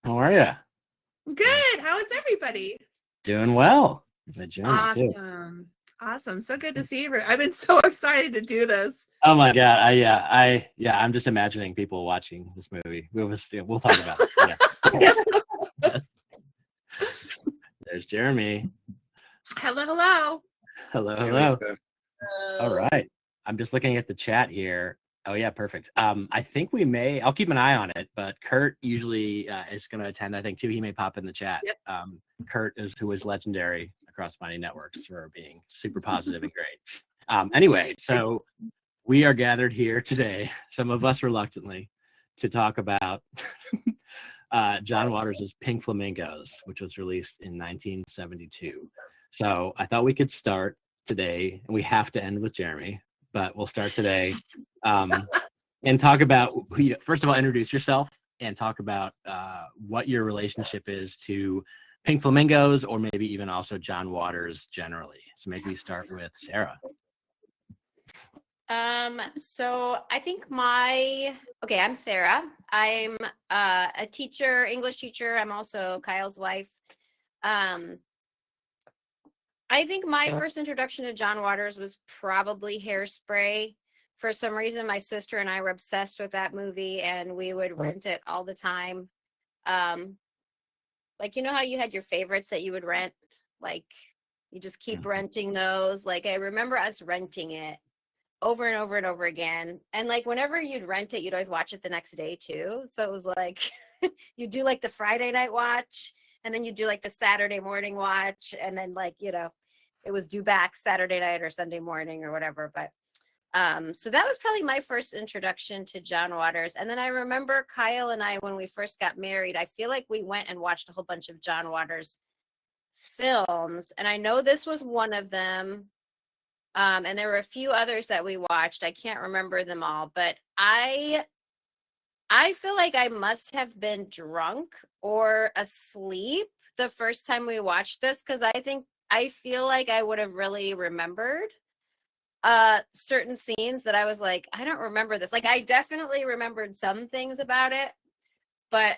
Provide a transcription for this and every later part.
How are you? Good. How is everybody? Doing well. The journey too. Awesome. Awesome. So good to see you. I've been so excited to do this. Oh my God. I'm just imagining people watching this movie. We'll talk about it. Yeah. Yes. There's Jeremy. Hello, hello. Hello, Hey, hello. Lisa. All right. I'm just looking at the chat here. Oh yeah, perfect. I think I'll keep an eye on it, but Kurt usually is going to attend, I think too. He may pop in the chat. Yep. Kurt who is legendary across Mighty Networks for being super positive and great. Anyway, so we are gathered here today, some of us reluctantly, to talk about John Waters' Pink Flamingos, which was released in 1972. So I thought we could start today, and we have to end with Jeremy, but we'll start today and talk about, first of all, introduce yourself and talk about what your relationship is to Pink Flamingos, or maybe even also John Waters generally. So maybe we start with Sarah. So I think I'm Sarah. I'm a teacher, English teacher. I'm also Kyle's wife. I think my first introduction to John Waters was probably Hairspray. For some reason, my sister and I were obsessed with that movie, and we would rent it all the time. Like, you know how you had your favorites that you would rent? Like, you just keep renting those. Like, I remember us renting it over and over and over again. And like, whenever you'd rent it, you'd always watch it the next day too. So it was like, you do like the Friday night watch, and then you do like the Saturday morning watch. And then like, it was due back Saturday night or Sunday morning or whatever. But so that was probably my first introduction to John Waters. And then I remember Kyle and I, when we first got married, I feel like we went and watched a whole bunch of John Waters films. And I know this was one of them. And there were a few others that we watched. I can't remember them all, but I feel like I must have been drunk or asleep the first time we watched this, because I feel like I would have really remembered certain scenes that I was like, I don't remember this. Like, I definitely remembered some things about it, but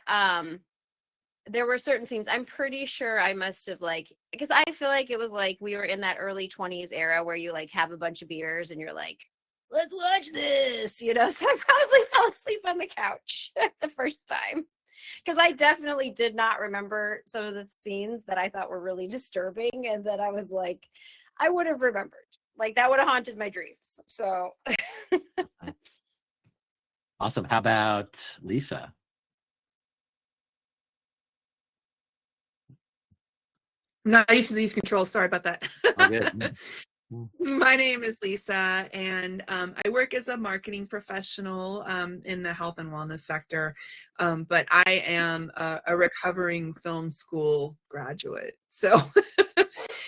there were certain scenes I'm pretty sure I must have, like, because I feel like it was like we were in that early 20s era where you like have a bunch of beers and you're like, let's watch this, so I probably fell asleep on the couch the first time, because I definitely did not remember some of the scenes that I thought were really disturbing, and that I was like, I would have remembered, like that would have haunted my dreams. So Awesome. How about Lisa? I'm not used to these controls. Sorry about that. Oh, good. My name is Lisa, and I work as a marketing professional in the health and wellness sector, but I am a recovering film school graduate. So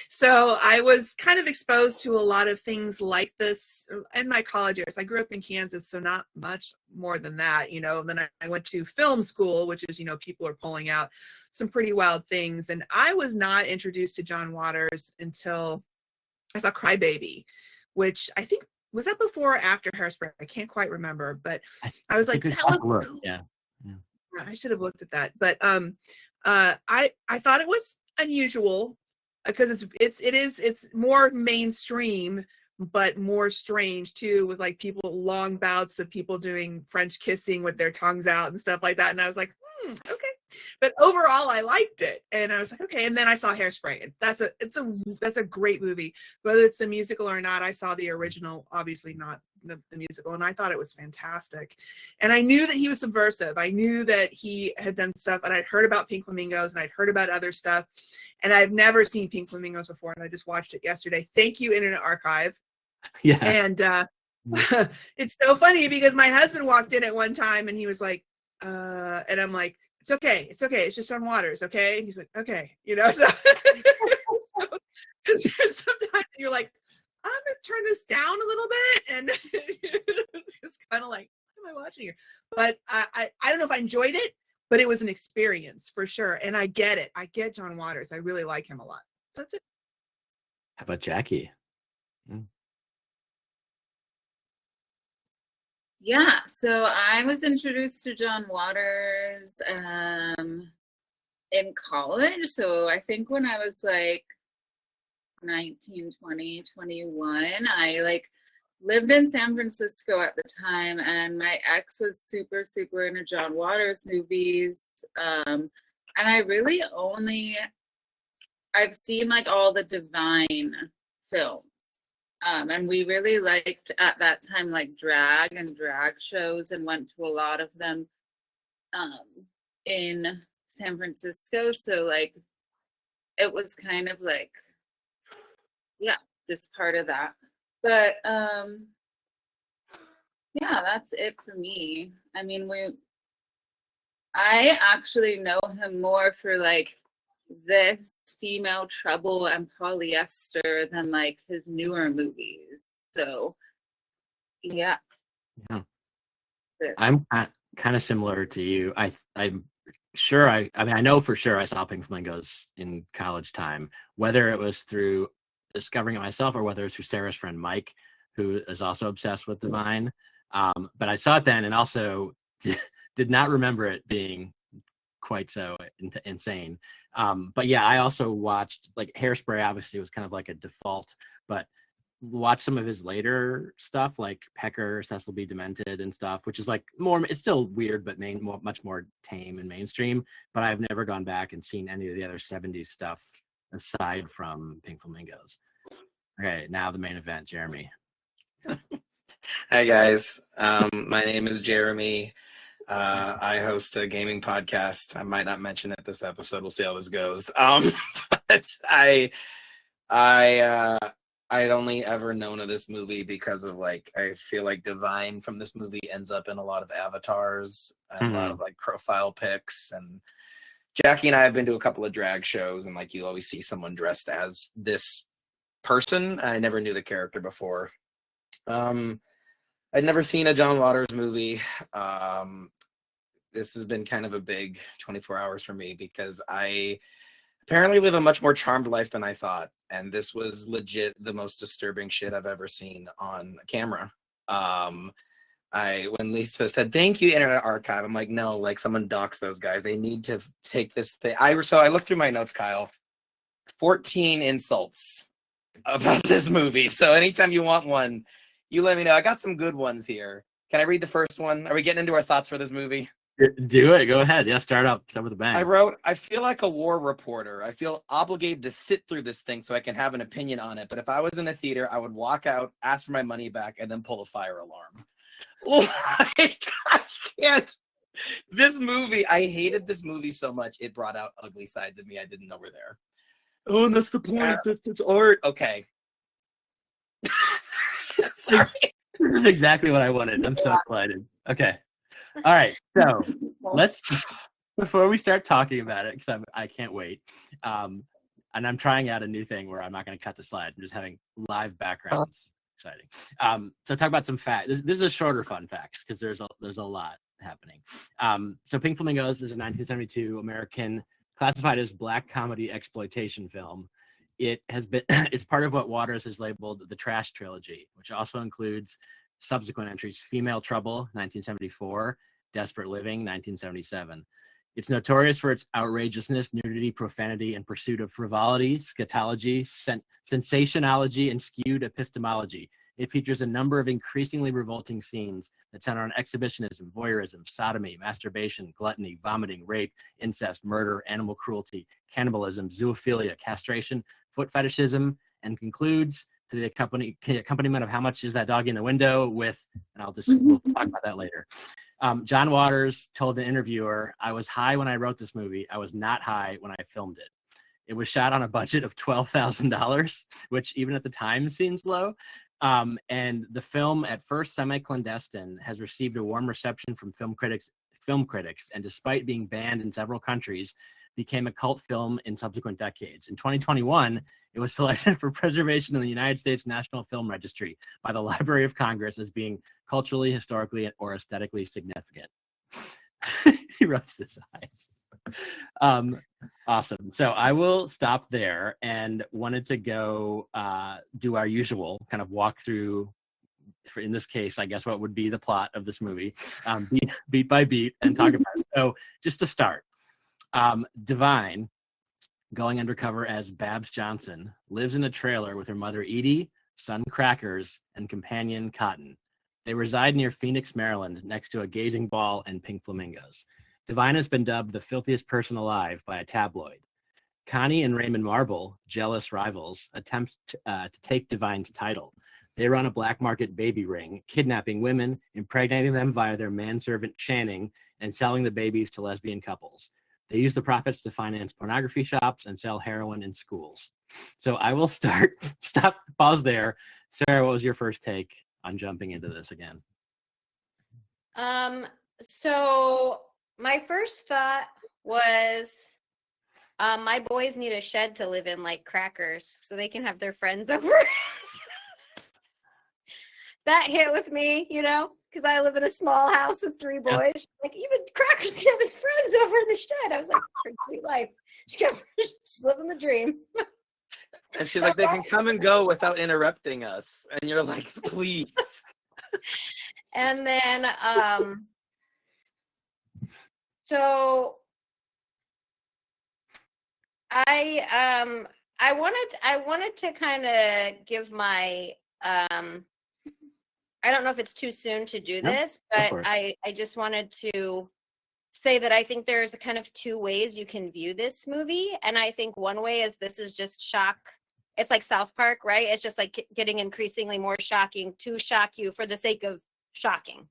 so I was kind of exposed to a lot of things like this in my college years. I grew up in Kansas, so not much more than that, Then I went to film school, which is, people are pulling out some pretty wild things. And I was not introduced to John Waters until I saw Crybaby, which I think, was that before or after Hairspray? I can't quite remember, but I was like, that looks cool. Yeah. I should have looked at that. But I thought it was unusual, because it's more mainstream, but more strange too, with like long bouts of people doing French kissing with their tongues out and stuff like that. And I was like, okay. But overall, I liked it, and I was like, okay. And then I saw Hairspray, and that's a great movie, whether it's a musical or not. I saw the original, obviously not the musical, and I thought it was fantastic. And I knew that he was subversive. I knew that he had done stuff, and I'd heard about Pink Flamingos, and I'd heard about other stuff, and I've never seen Pink Flamingos before, and I just watched it yesterday. Thank you, Internet Archive. Yeah. And it's so funny, because my husband walked in at one time, and he was like, and I'm like, it's okay. It's just on Waters, okay? And he's like, okay, so, there's sometimes you're like, I'm gonna turn this down a little bit, and it's just kind of like, what am I watching here? But I don't know if I enjoyed it, but it was an experience for sure, and I get it. I get John Waters. I really like him a lot. That's it. How about Jackie? Yeah, so I was introduced to John Waters in college. So I think when I was like 19, 20, 21, I like lived in San Francisco at the time, and my ex was super, super into John Waters movies. And I really I've seen like all the Divine films. And we really liked at that time like drag and drag shows, and went to a lot of them in San Francisco. So like it was kind of like, yeah, just part of that. But yeah, that's it for me. I mean, I actually know him more for like This, Female Trouble, and Polyester than like his newer movies. So yeah. Yeah. I'm kind of similar to you. I'm sure I mean I know for sure I saw Pink Flamingos in college time, whether it was through discovering it myself or whether it's through Sarah's friend Mike, who is also obsessed with Divine. But I saw it then and also did not remember it being quite so insane. But yeah, I also watched like Hairspray obviously was kind of like a default, but watch some of his later stuff like Pecker, Cecil B. Demented and stuff, which is like more, it's still weird, but much more tame and mainstream. But I've never gone back and seen any of the other 70s stuff aside from Pink Flamingos. Okay, now the main event, Jeremy. Hi guys, my name is Jeremy. I host a gaming podcast. I might not mention it this episode. We'll see how this goes. But I'd only ever known of this movie because of like, I feel like Divine from this movie ends up in a lot of avatars and a lot of like profile pics. And Jackie and I have been to a couple of drag shows, and like you always see someone dressed as this person. I never knew the character before. I'd never seen a John Waters movie. This has been kind of a big 24 hours for me because I apparently live a much more charmed life than I thought. And this was legit the most disturbing shit I've ever seen on camera. When Lisa said, "Thank you, Internet Archive," I'm like, no, like someone dox those guys. They need to take this thing. So I looked through my notes, Kyle. 14 insults about this movie. So anytime you want one, you let me know. I got some good ones here. Can I read the first one? Are we getting into our thoughts for this movie? Do it. Go ahead. Yeah, start with a bang. I wrote, I feel like a war reporter. I feel obligated to sit through this thing so I can have an opinion on it. But if I was in a theater, I would walk out, ask for my money back, and then pull a fire alarm. Like, I can't. This movie, I hated this movie so much. It brought out ugly sides of me I didn't know were there. Oh, and that's the point. That's art. Okay. Sorry. This is exactly what I wanted. I'm so excited. Okay. All right. So let's, before we start talking about it, because I can't wait. And I'm trying out a new thing where I'm not going to cut the slide. I'm just having live backgrounds. Exciting. So talk about some facts. This is a shorter fun facts because there's a lot happening. So Pink Flamingos is a 1972 American classified as black comedy exploitation film. It has been, it's part of what Waters has labeled the Trash Trilogy, which also includes subsequent entries: Female Trouble, 1974, Desperate Living, 1977. It's notorious for its outrageousness, nudity, profanity, and pursuit of frivolity, scatology, sensationology, and skewed epistemology. It features a number of increasingly revolting scenes that center on exhibitionism, voyeurism, sodomy, masturbation, gluttony, vomiting, rape, incest, murder, animal cruelty, cannibalism, zoophilia, castration, foot fetishism, and concludes to the accompaniment of "How Much Is That Dog in the Window?" with, and we'll talk about that later. John Waters told the interviewer, "I was high when I wrote this movie. I was not high when I filmed it." It was shot on a budget of $12,000, which even at the time seems low. And the film, at first semi-clandestine, has received a warm reception from film critics, and despite being banned in several countries, became a cult film in subsequent decades. In 2021, it was selected for preservation in the United States National Film Registry by the Library of Congress as being culturally, historically, or aesthetically significant. He rubs his eyes. Awesome. So I will stop there and wanted to go do our usual kind of walk through, for in this case, I guess what would be the plot of this movie, beat by beat, and talk about it. So just to start, Divine, going undercover as Babs Johnson, lives in a trailer with her mother Edie, son Crackers, and companion Cotton. They reside near Phoenix, Maryland, next to a gazing ball and pink flamingos. Divine has been dubbed the filthiest person alive by a tabloid. Connie and Raymond Marble, jealous rivals, attempt to take Divine's title. They run a black market baby ring, kidnapping women, impregnating them via their manservant Channing, and selling the babies to lesbian couples. They use the profits to finance pornography shops and sell heroin in schools. So I will pause there. Sarah, what was your first take on jumping into this again? So my first thought was, my boys need a shed to live in like Crackers so they can have their friends over. That hit with me, you know, because I live in a small house with 3 boys. Yeah. Like, even Crackers can have his friends over in the shed. I was like, it's her sweet life. She can just living the dream. And she's like, they can come and go without interrupting us. And you're like, please. And then, so I wanted to kind of give my, I don't know if it's too soon to do this, but I just wanted to say that I think there's a kind of 2 ways you can view this movie. And I think one way is this is just shock. It's like South Park, right? It's just like getting increasingly more shocking to shock you for the sake of shocking.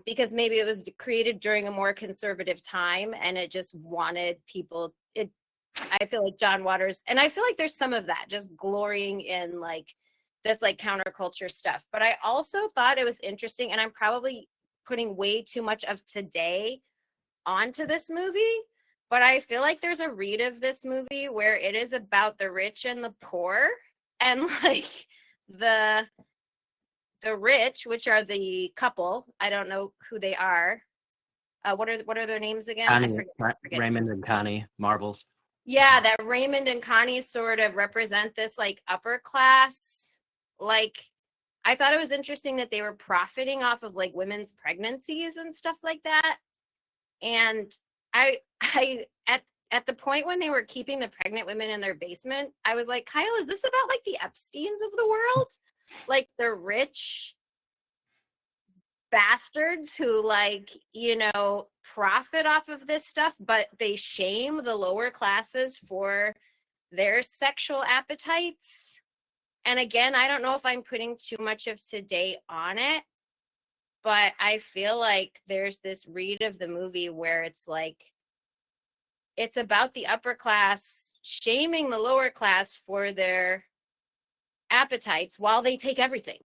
Because maybe it was created during a more conservative time and it just wanted people, I feel like John Waters, and I feel like there's some of that, just glorying in like this like counterculture stuff. But I also thought it was interesting, and I'm probably putting way too much of today onto this movie, but I feel like there's a read of this movie where it is about the rich and the poor, and like the rich, which are the couple, I don't know who they are. What are their names again? Connie, I forget Raymond names. and Connie Marbles. Yeah, that Raymond and Connie sort of represent this like upper class. Like, I thought it was interesting that they were profiting off of like women's pregnancies and stuff like that. And I at the point when they were keeping the pregnant women in their basement, I was like, Kyle, is this about like the Epsteins of the world? Like the rich bastards who like, you know, profit off of this stuff, but they shame the lower classes for their sexual appetites. And again, I don't know if I'm putting too much of today on it, but I feel like there's this read of the movie where it's like, it's about the upper class shaming the lower class for their appetites while they take everything.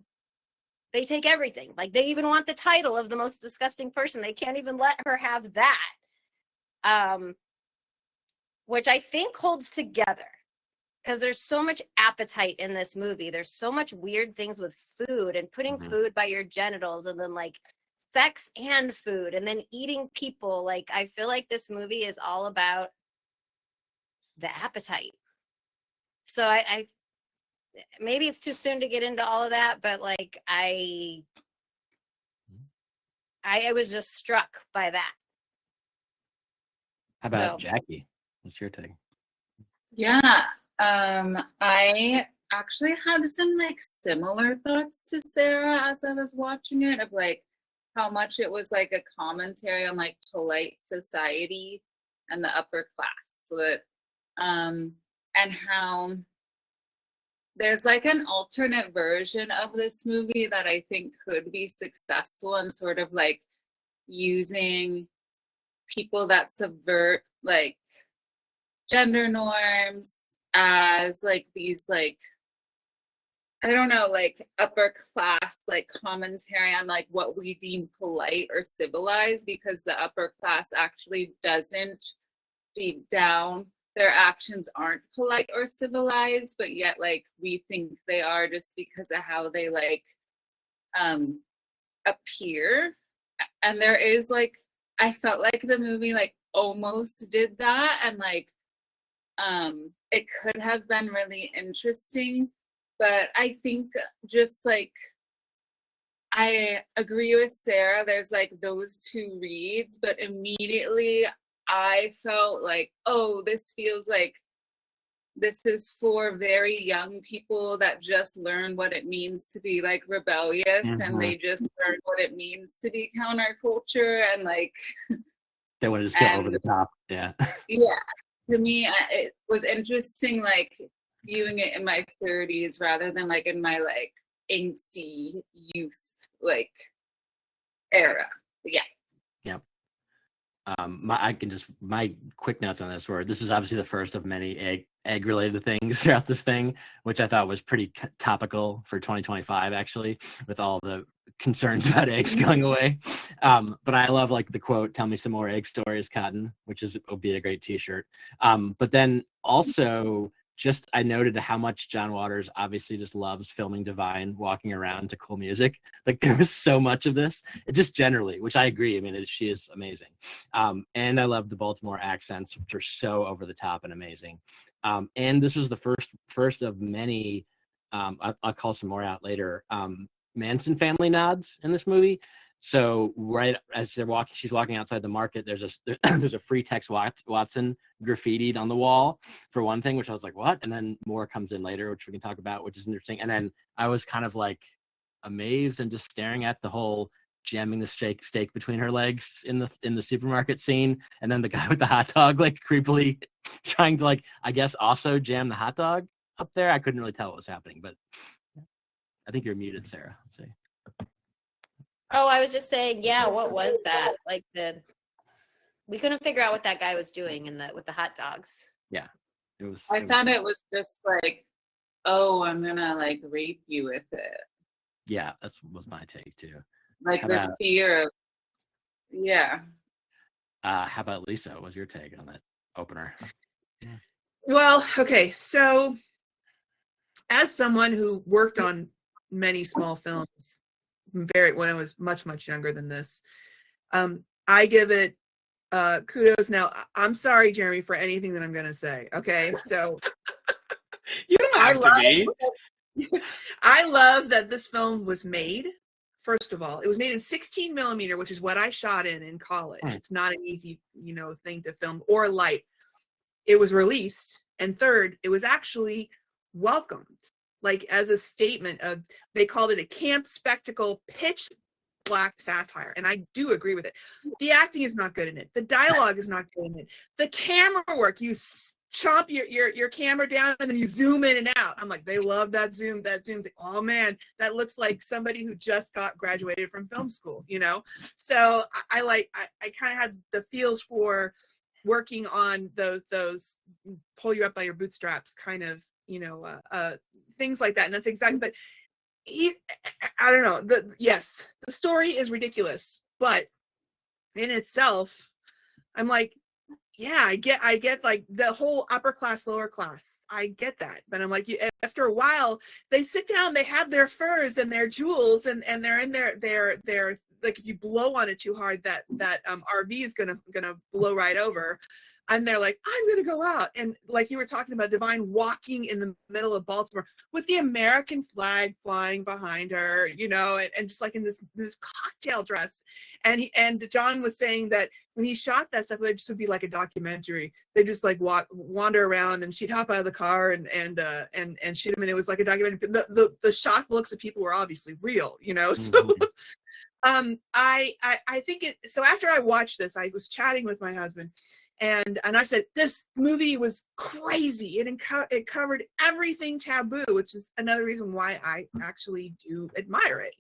They take everything. Like, they even want the title of the most disgusting person. They can't even let her have that. Which I think holds together. Because there's so much appetite in this movie. There's so much weird things with food and putting food by your genitals, and then like sex and food, and then eating people. Like, I feel like this movie is all about the appetite. So I maybe it's too soon to get into all of that, but like I was just struck by that. How about Jackie? What's your take? Yeah. I actually had some like similar thoughts to Sarah as I was watching it, of like how much it was like a commentary on like polite society and the upper class. But, and how there's like an alternate version of this movie that I think could be successful and sort of like using people that subvert like gender norms as like these like, I don't know, like upper class like commentary on like what we deem polite or civilized, because the upper class actually doesn't, deep down their actions aren't polite or civilized, but yet like we think they are just because of how they like appear. And there is like, I felt like the movie like almost did that, and like it could have been really interesting, but I think just like, I agree with Sarah, there's like those 2 reads, but immediately I felt like, oh, this feels like this is for very young people that just learn what it means to be like rebellious, and they just learn what it means to be counterculture, and like they want to just go over the top. Yeah. Yeah, to me, it was interesting, like viewing it in my 30s rather than like in my like angsty youth like era. Yeah. Yep. My quick notes on this were, this is obviously the first of many egg related things throughout this thing, which I thought was pretty topical for 2025, actually, with all the concerns about eggs going away. But I love like the quote, "Tell me some more egg stories, Cotton," which would be a great t-shirt. But then also just, I noted how much John Waters obviously just loves filming Divine walking around to cool music. Like there was so much of this, just generally, which I agree. I mean, she is amazing. And I love the Baltimore accents, which are so over the top and amazing. And this was the first of many, I'll call some more out later, Manson family nods in this movie. So right as she's walking outside the market, there's a free Tex Watson graffitied on the wall for one thing, which I was like, what? And then more comes in later, which we can talk about, which is interesting. And then I was kind of like amazed and just staring at the whole jamming the steak between her legs in the supermarket scene, and then the guy with the hot dog like creepily trying to like, I guess, also jam the hot dog up there. I couldn't really tell what was happening, but I think you're muted, Sarah. Let's see. Oh, I was just saying, yeah, what was that? Like we couldn't figure out what that guy was doing with the hot dogs. Yeah. I thought it was just like, oh, I'm gonna like rape you with it. Yeah, that was my take too. Like this fear of, yeah. How about Lisa? What was your take on that opener? Well, okay, so as someone who worked on many small films when I was much younger than this, I give it kudos. Now, I'm sorry, Jeremy, for anything that I'm going to say. Okay, so you don't have to be. I love that this film was made. First of all, it was made in 16 millimeter, which is what I shot in college. It's not an easy, thing to film, or light. It was released, and third, it was actually welcomed, like as a statement of, they called it a camp spectacle, pitch black satire, and I do agree with it. The acting is not good in it. The dialogue is not good in it. The camera work, you chomp your camera down and then you zoom in and out. I'm like, they love that zoom thing. Oh man, that looks like somebody who just graduated from film school, So I kind of had the feels for working on those pull you up by your bootstraps kind of, things like that. And that's exactly, but I don't know. The story is ridiculous, but in itself, I'm like, yeah, I get like the whole upper class, lower class. I get that. But I'm like, after a while, they sit down, they have their furs and their jewels, and they're in their like, if you blow on it too hard, that RV is gonna blow right over. And they're like, I'm going to go out. And like you were talking about, Divine walking in the middle of Baltimore with the American flag flying behind her, and just like in this cocktail dress. And John was saying that when he shot that stuff, it just would be like a documentary. They just like wander around, and she'd hop out of the car and shoot him. And it was like a documentary. The shocked looks of people were obviously real, So I think so after I watched this, I was chatting with my husband, and I said, this movie was crazy. It covered everything taboo, which is another reason why I actually do admire it.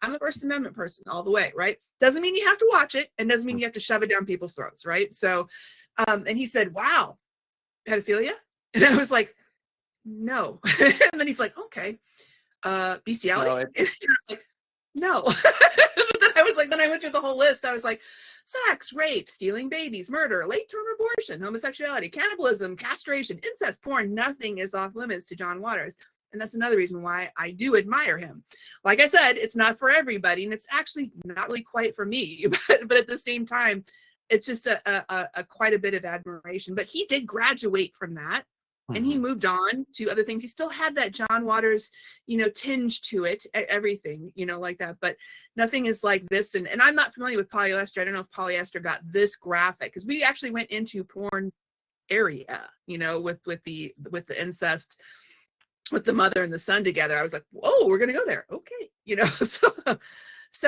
I'm a First Amendment person all the way, right? Doesn't mean you have to watch it, and doesn't mean you have to shove it down people's throats, right? So, and he said, wow, pedophilia? And I was like, no. And then he's like, okay, bestiality? No, and I was like, no. Then I went through the whole list. I was like, sex, rape, stealing babies, murder, late-term abortion, homosexuality, cannibalism, castration, incest, porn. Nothing is off limits to John Waters. And that's another reason why I do admire him. Like I said, it's not for everybody, and it's actually not really quite for me. But at the same time, it's just a quite a bit of admiration. But he did graduate from that. and he moved on to other things. He still had that John Waters, tinge to it, everything, like that. But nothing is like this. And I'm not familiar with polyester. I don't know if polyester got this graphic, because we actually went into porn area, with the incest, with the mother and the son together. I was like, whoa, we're gonna go there. Okay, so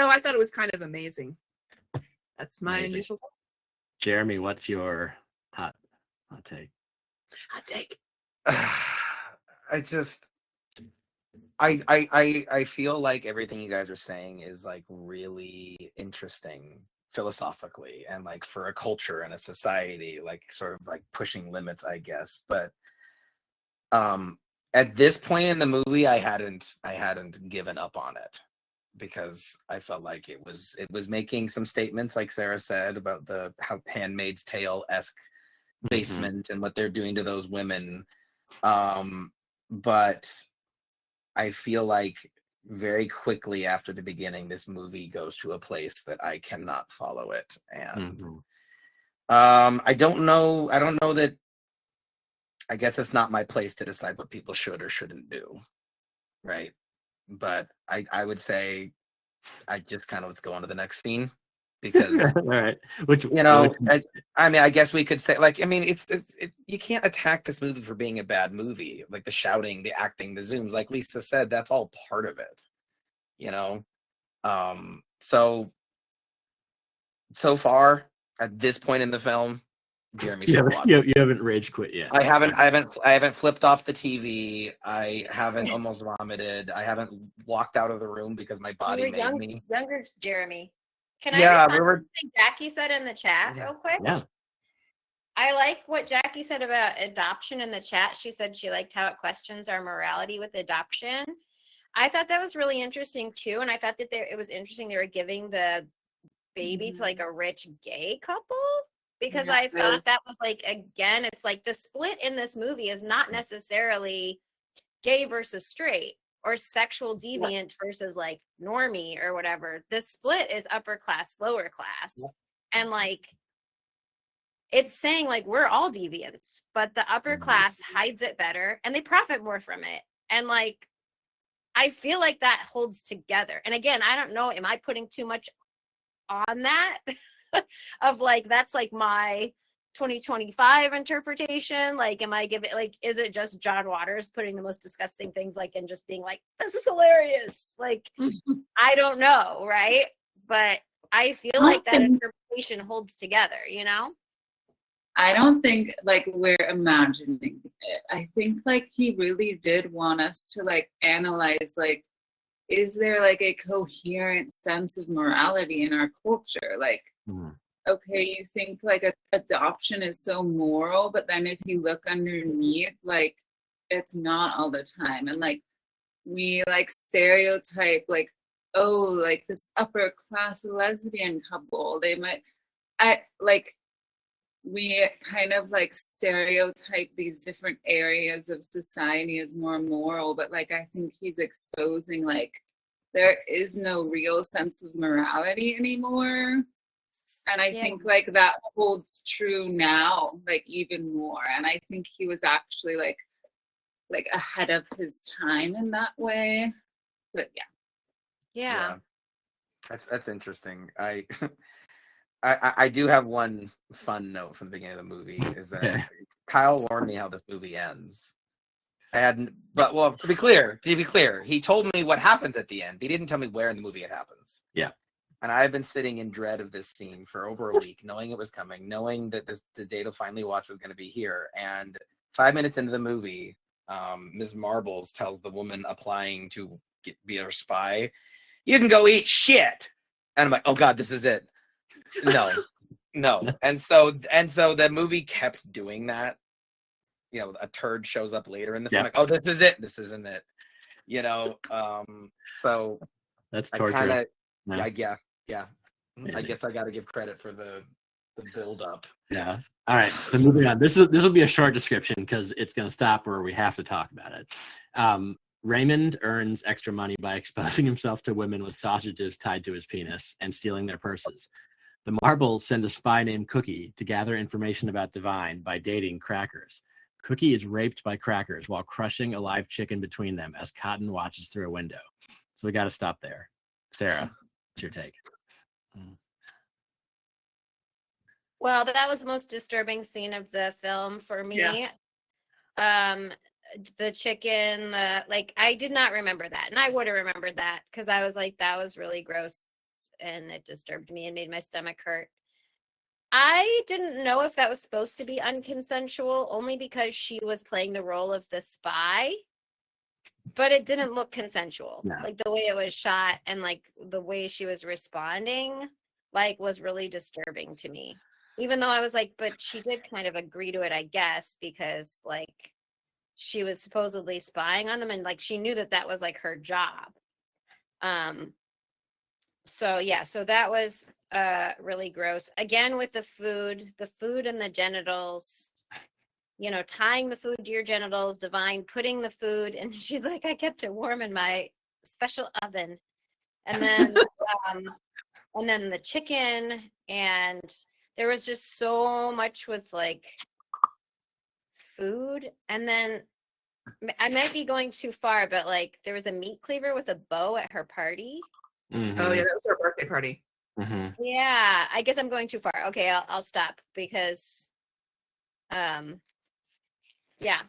I thought it was kind of amazing. That's my initial thought. Jeremy, what's your hot take? Hot take. I feel like everything you guys are saying is like really interesting philosophically, and like for a culture and a society, like sort of like pushing limits, I guess. But at this point in the movie, I hadn't given up on it, because I felt like it was making some statements, like Sarah said, about how Handmaid's Tale-esque basement and what they're doing to those women. But I feel like very quickly after the beginning, this movie goes to a place that I cannot follow it. And I don't know that, I guess it's not my place to decide what people should or shouldn't do. Right. But I would say I just kind of let's go on to the next scene, because all right, which I guess we could say, like, it's you can't attack this movie for being a bad movie, like the shouting, the acting, the zooms, like Lisa said, that's all part of it, so far at this point in the film, Jeremy's you haven't rage quit yet. I haven't flipped off the TV. I haven't almost vomited. I haven't walked out of the room because my body made me. Younger Jeremy. Can I respond to something Jackie said in the chat real quick? Yeah. I like what Jackie said about adoption in the chat. She said she liked how it questions our morality with adoption. I thought that was really interesting too, and I thought that it was interesting they were giving the baby to like a rich gay couple. Because I thought that was like, again, it's like the split in this movie is not necessarily gay versus straight or sexual deviant versus like normie or whatever. The split is upper class, lower class. And like, it's saying like, we're all deviants, but the upper class hides it better and they profit more from it. And like, I feel like that holds together. And again, I don't know, am I putting too much on that? Of like, that's like my 2025 interpretation. Like, am I giving, like, is it just John Waters putting the most disgusting things like and just being like, this is hilarious? Like, I don't know, right? But I feel like that interpretation holds together, I don't think like we're imagining it. I think like he really did want us to like analyze, like, is there like a coherent sense of morality in our culture? Like, okay, you think like adoption is so moral, but then if you look underneath, like, it's not all the time. And like, we like stereotype like, oh, like this upper class lesbian couple, they might, we kind of like stereotype these different areas of society as more moral, but like, I think he's exposing like, there is no real sense of morality anymore. And I think like that holds true now, like even more. And I think he was actually like ahead of his time in that way. But yeah. That's interesting. I do have one fun note from the beginning of the movie, is that Kyle warned me how this movie ends. To be clear, he told me what happens at the end, but he didn't tell me where in the movie it happens. Yeah. And I've been sitting in dread of this scene for over a week, knowing it was coming, knowing that the day to finally watch was going to be here. And 5 minutes into the movie, Ms. Marbles tells the woman applying to be her spy, "You can go eat shit." And I'm like, oh God, this is it. No. And so the movie kept doing that. A turd shows up later in the film. Like, oh, this is it. This isn't it. So that's torture. Yeah. I guess I got to give credit for the build up. Yeah. All right. So moving on. This will be a short description because it's going to stop where we have to talk about it. Raymond earns extra money by exposing himself to women with sausages tied to his penis and stealing their purses. The Marbles send a spy named Cookie to gather information about Divine by dating crackers. Cookie is raped by crackers while crushing a live chicken between them as Cotton watches through a window. So we got to stop there. Sarah, what's your take? Well, that was the most disturbing scene of the film for me. The chicken, I did not remember that. And I would have remembered that because I was like, that was really gross and it disturbed me and made my stomach hurt. I didn't know if that was supposed to be unconsensual only because she was playing the role of the spy, but it didn't look consensual. No. Like the way it was shot and like the way she was responding, like was really disturbing to me. Even though I was like, but she did kind of agree to it, I guess, because like she was supposedly spying on them and like she knew that that was like her job. So yeah, so that was really gross. Again with the food and the genitals, you know, tying the food to your genitals, Divine putting the food, and she's like, I kept it warm in my special oven. And then the chicken, and there was just so much with like food. And then I might be going too far, but like there was a meat cleaver with a bow at her party. Mm-hmm. Oh yeah, that was her birthday party. Mm-hmm. Yeah, I guess I'm going too far. Okay, I'll stop because yeah.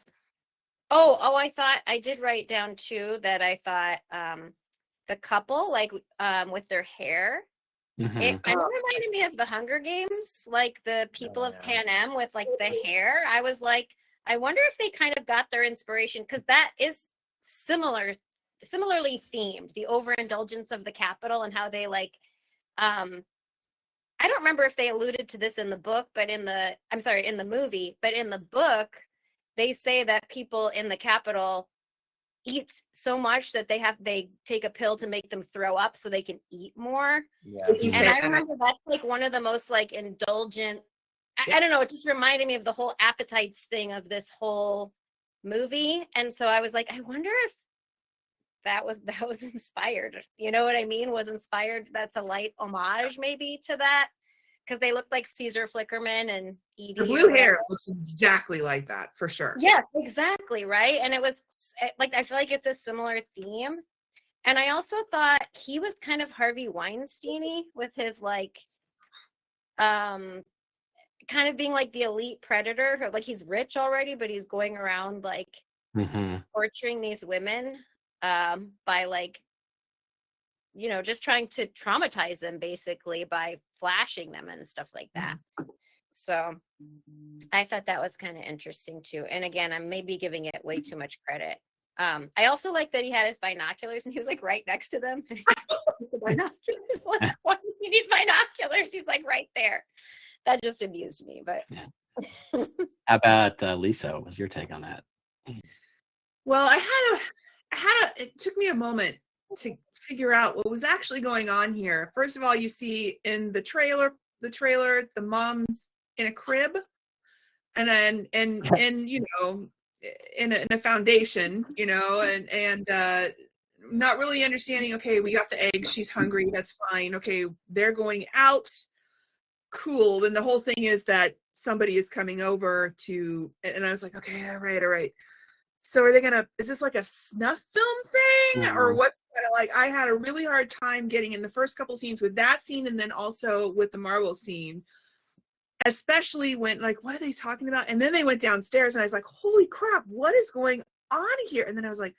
Oh, I thought I did write down too that I thought the couple like with their hair, Mm-hmm. it kind of reminded me of the Hunger Games, like the people of Pan Am with like the hair. I was like, I wonder if they kind of got their inspiration because that is similarly themed, the overindulgence of the Capitol and how they like I don't remember if they alluded to this in the book, but in the movie, but in the book, they say that people in the Capitol eat so much that they take a pill to make them throw up so they can eat more. Yeah. And I remember that's like one of the most like indulgent, I don't know, it just reminded me of the whole appetites thing of this whole movie. And so I was like, I wonder if that was inspired. You know what I mean? Was inspired. That's a light homage maybe to that. Because they look like Caesar Flickerman and Edie. The blue hair looks exactly like that for sure. Yes, exactly, right? And it was like, I feel like it's a similar theme. And I also thought he was kind of Harvey Weinstein-y with his like, kind of being like the elite predator. Like he's rich already, but he's going around like torturing these women by like, you know, just trying to traumatize them basically by flashing them and stuff like that. So I thought that was kind of interesting too. And again, I'm maybe giving it way too much credit. I also like that he had his binoculars and he was like right next to them. Binoculars, like, why do you need binoculars? He's like right there. That just amused me. But how about Lisa? What was your take on that? Well, it took me a moment to figure out what was actually going on here. First of all, you see in the trailer, the mom's in a crib, and then and you know, in a foundation, you know, and not really understanding. Okay, we got the eggs. She's hungry. That's fine. Okay, they're going out. Cool. And the whole thing is that somebody is coming over to, and I was like, okay, all right. So are they is this like a snuff film thing or what's kind of like, I had a really hard time getting in the first couple scenes with that scene and then also with the Marvel scene, especially when like, what are they talking about? And then they went downstairs and I was like, holy crap, what is going on here? And then I was like,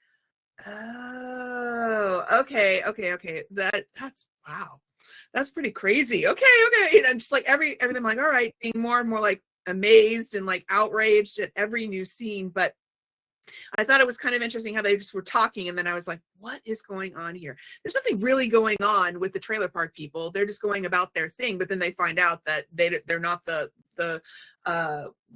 oh, okay. That's, wow. That's pretty crazy. Okay. You know, just like everything, I'm like, all right, being more and more like amazed and like outraged at every new scene. But I thought it was kind of interesting how they just were talking, and then I was like, what is going on here? There's nothing really going on with the trailer park people. They're just going about their thing, but then they find out that they're not the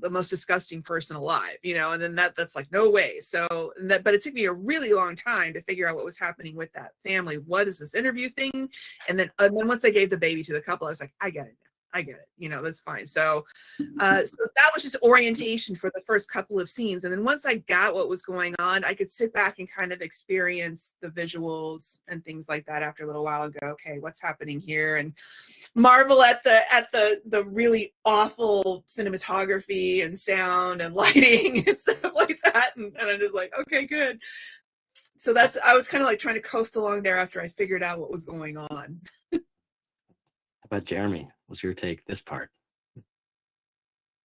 most disgusting person alive, you know, and then that's like, no way. So but it took me a really long time to figure out what was happening with that family. What is this interview thing? And then once they gave the baby to the couple, I was like, I get it now. I get it. You know, that's fine. So, so that was just orientation for the first couple of scenes. And then once I got what was going on, I could sit back and kind of experience the visuals and things like that after a little while and go, okay, what's happening here? And marvel at the really awful cinematography and sound and lighting and stuff like that. And I'm just like, okay, good. So I was kind of like trying to coast along there after I figured out what was going on. How about Jeremy? What's your take this part?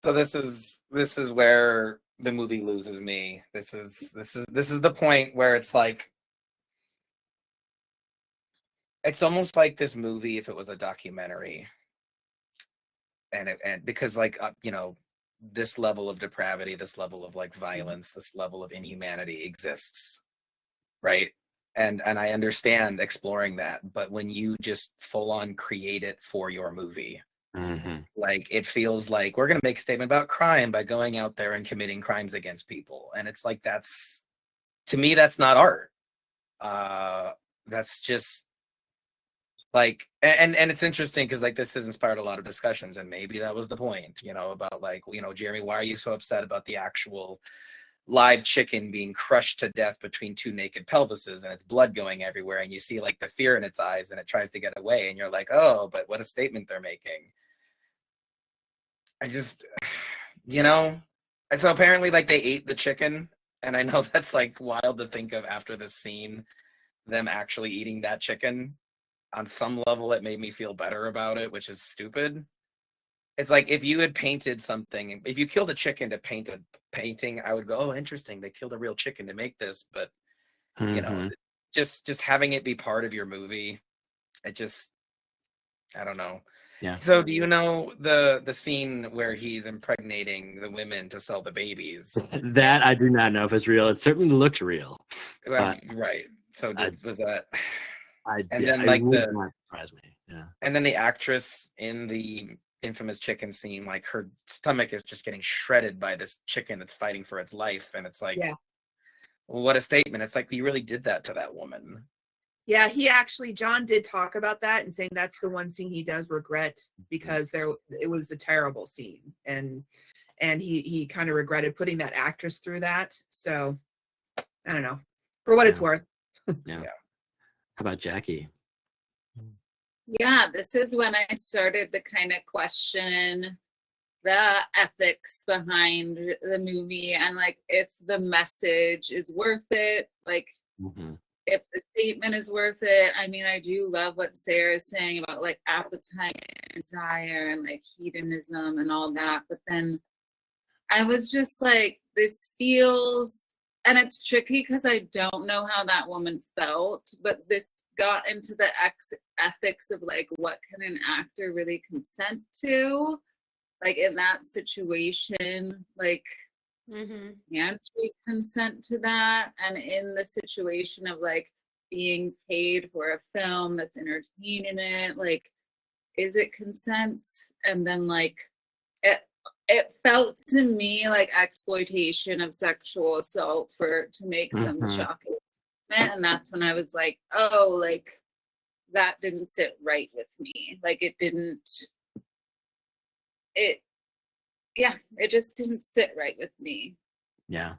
So this is where the movie loses me. This is the point where it's like, it's almost like this movie if it was a documentary, and because like you know, this level of depravity, this level of like violence, this level of inhumanity exists, right? And I understand exploring that, but when you just full on create it for your movie, like it feels like we're gonna make a statement about crime by going out there and committing crimes against people, and it's like, that's, to me, that's not art. That's just like, and it's interesting because like this has inspired a lot of discussions, and maybe that was the point, you know, about like, you know, Jeremy, why are you so upset about the actual live chicken being crushed to death between two naked pelvises and its blood going everywhere, and you see like the fear in its eyes and it tries to get away, and you're like, oh, but what a statement they're making. I just, you know, and so apparently like they ate the chicken, and I know that's like wild to think of after this scene, them actually eating that chicken. On some level it made me feel better about it, which is stupid. It's like if you had painted something, if you killed a chicken to paint a painting, I would go, oh, interesting, they killed a real chicken to make this. But you know, just having it be part of your movie, it just, I don't know. Yeah. So do you know the scene where he's impregnating the women to sell the babies? That I do not know if it's real. It certainly looks real. Right. So was that? And then it like would not surprise me. Yeah. And then the actress in the infamous chicken scene, like her stomach is just getting shredded by this chicken that's fighting for its life, and it's like, Yeah. Well, what a statement. It's like, you really did that to that woman. Yeah, John did talk about that and saying that's the one scene he does regret, because it was a terrible scene, and he kind of regretted putting that actress through that. So I don't know, for what it's worth. Yeah. How about Jackie? Yeah, this is when I started to kind of question the ethics behind the movie, and like if the message is worth it, like if the statement is worth it. I mean, I do love what Sarah is saying about like appetite and desire and like hedonism and all that, but then I was just like, this feels, and it's tricky because I don't know how that woman felt, but this got into the ethics of like, what can an actor really consent to? Like in that situation, like, can she consent to that? And in the situation of like being paid for a film that's entertaining it, like, is it consent? And then like, it felt to me like exploitation of sexual assault to make some shocking statement. And that's when I was like, oh, like that didn't sit right with me. Like it just didn't sit right with me. Yeah.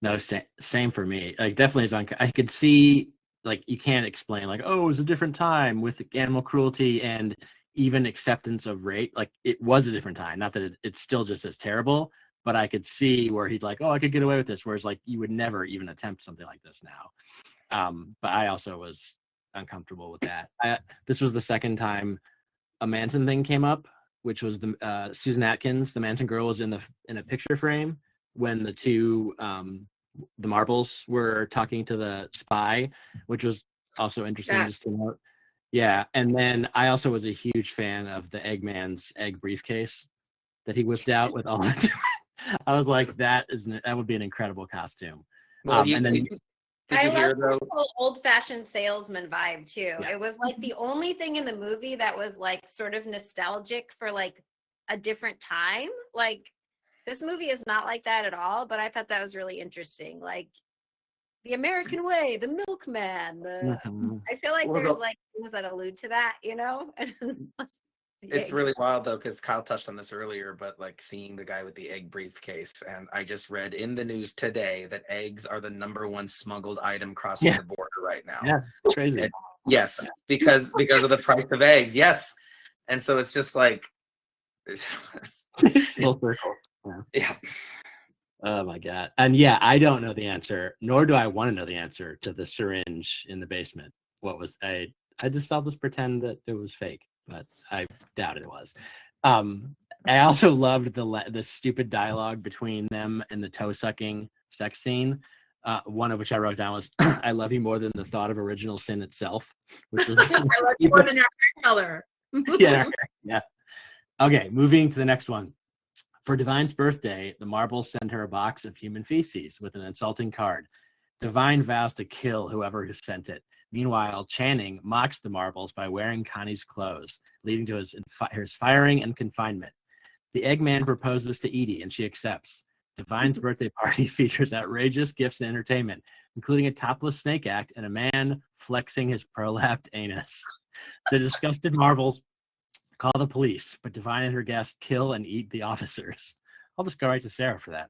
No, same for me. Like definitely is I could see, like, you can't explain like, oh, it was a different time with animal cruelty and even acceptance of rape. Like it was a different time. Not that it's still just as terrible, but I could see where he'd like, oh, I could get away with this. Whereas like you would never even attempt something like this now. But I also was uncomfortable with that. This was the second time a Manson thing came up, which was the Susan Atkins, the Manson girl, was in a picture frame when the two the marbles were talking to the spy, which was also interesting just to note. Yeah, and then I also was a huge fan of the Eggman's egg briefcase that he whipped out with all that. I was like, that would be an incredible costume. Well, And then I love the whole old-fashioned salesman vibe too. Yeah. It was like the only thing in the movie that was like sort of nostalgic for like a different time. Like this movie is not like that at all, but I thought that was really interesting. Like the American way, the milkman, I feel like there's like things that allude to that, you know? It's Egg. really wild though, because Kyle touched on this earlier, but like seeing the guy with the egg briefcase, and I just read in the news today that eggs are the #1 smuggled item crossing Yeah. the border right now. Yeah, it's crazy. And- yes, because of the price of eggs. Yes, and so it's just like, Full circle. yeah. Oh my god. And yeah, I don't know the answer, nor do I want to know the answer to the syringe in the basement. What was I just I'll just pretend that it was fake, but I doubt it was. I also loved the stupid dialogue between them and the toe sucking sex scene. One of which I wrote down was I love you more than the thought of original sin itself, which was I love you more than your hair color. yeah. Okay, moving to the next one. For Divine's birthday, the Marbles send her a box of human feces with an insulting card. Divine vows to kill whoever has sent it. Meanwhile, Channing mocks the Marbles by wearing Connie's clothes, leading to his firing and confinement. The Eggman proposes to Edie, and she accepts. Divine's birthday party features outrageous gifts and entertainment, including a topless snake act and a man flexing his prolapsed anus. The disgusted Marbles call the police, but Divine and her guests kill and eat the officers. I'll just go right to Sarah for that.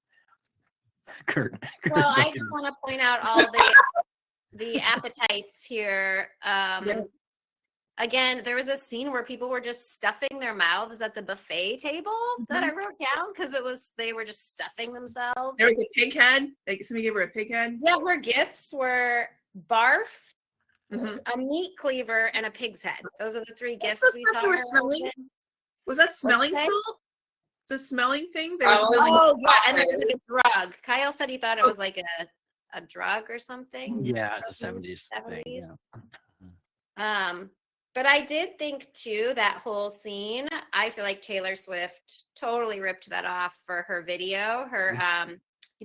Kurt Well, I second. just want to point out all the appetites here. Yeah. Again, there was a scene where people were just stuffing their mouths at the buffet table that I wrote down because they were just stuffing themselves. There was a pig head. Like somebody gave her a pig head. Yeah, her gifts were barf, Mhm. a meat cleaver, and a pig's head. Those are the three That's gifts the we stuff saw they were her smelling? open. Was that smelling that? salt? The smelling thing? They were Oh, smelling. Oh, yeah, and there was like a drug. Kyle said he thought it was like a drug or something. Yeah, it's a 70s thing. 70s. Yeah. But I did think too, that whole scene, I feel like Taylor Swift totally ripped that off for her video, her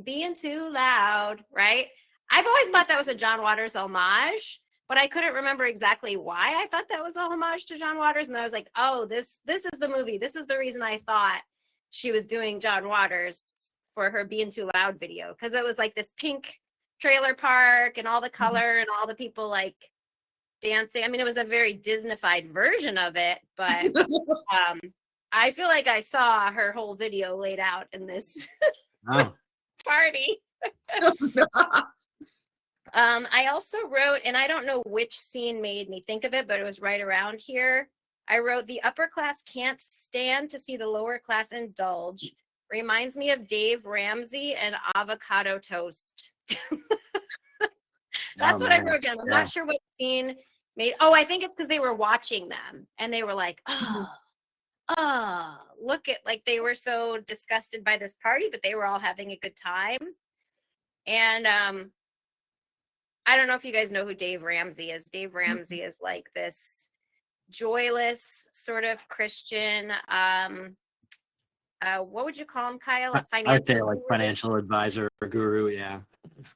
being too loud, right? I've always thought that was a John Waters homage, but I couldn't remember exactly why I thought that was a homage to John Waters. And I was like, oh, this is the movie. This is the reason I thought she was doing John Waters for her Being Too Loud video. Because it was like this pink trailer park and all the color and all the people like dancing. I mean, it was a very Disney-fied version of it, but I feel like I saw her whole video laid out in this Oh, party. I also wrote, and I don't know which scene made me think of it, but it was right around here. I wrote, the upper class can't stand to see the lower class indulge. Reminds me of Dave Ramsey and avocado toast. That's what I wrote down. I'm Yeah. not sure what scene made. Oh, I think it's because they were watching them and they were like, look at, like, they were so disgusted by this party, but they were all having a good time. And I don't know if you guys know who Dave Ramsey is. Dave Ramsey is like this joyless sort of Christian. What would you call him, Kyle? A financial I would say like guru? financial advisor or guru. Yeah.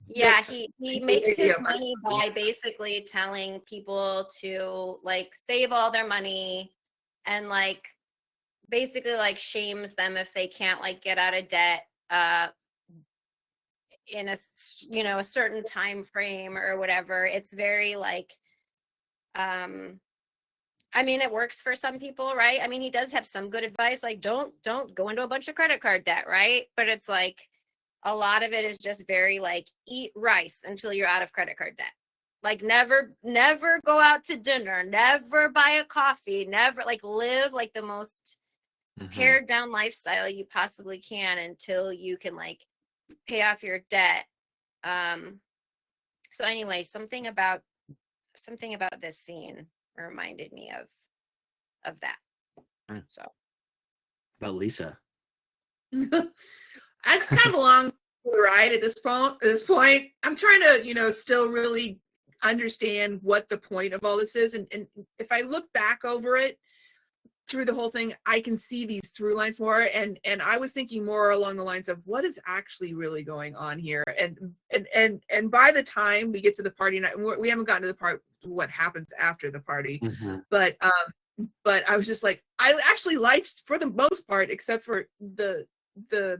Yeah, he makes his Yeah. money by basically telling people to like save all their money and like basically like shames them if they can't like get out of debt in a a certain time frame or whatever. It's very like I mean, it works for some people, right? I mean, he does have some good advice, like don't go into a bunch of credit card debt, right? But it's like a lot of it is just very like eat rice until you're out of credit card debt. Like never go out to dinner, never buy a coffee, never like live like the most pared down lifestyle you possibly can until you can like pay off your debt. So anyway, something about this scene reminded me of that. So About Lisa. I just kind of along the ride at this point. I'm trying to, still really understand what the point of all this is. And if I look back over it through the whole thing, I can see these through lines more. And I was thinking more along the lines of what is actually really going on here. And by the time we get to the party night, we haven't gotten to the part what happens after the party. But I was just like, I actually liked, for the most part, except for the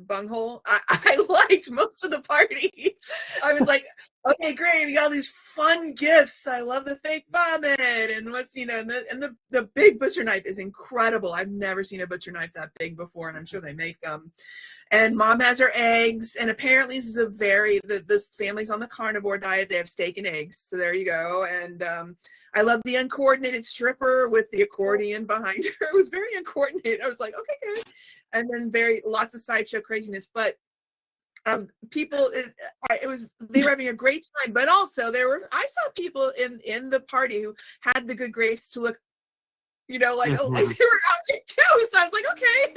bunghole. I liked most of the party. I was like, okay, great, we got all these fun gifts. I love the fake vomit, and what's and the big butcher knife is incredible. I've never seen a butcher knife that big before, and I'm sure they make them. And mom has her eggs, and apparently this is this family's on the carnivore diet. They have steak and eggs, so there you go. And I love the uncoordinated stripper with the accordion behind her. It was very uncoordinated. I was like, okay, good. And then lots of sideshow craziness. But people, they were having a great time. But also I saw people in the party who had the good grace to look, like, oh, like they were out there too. So I was like, okay.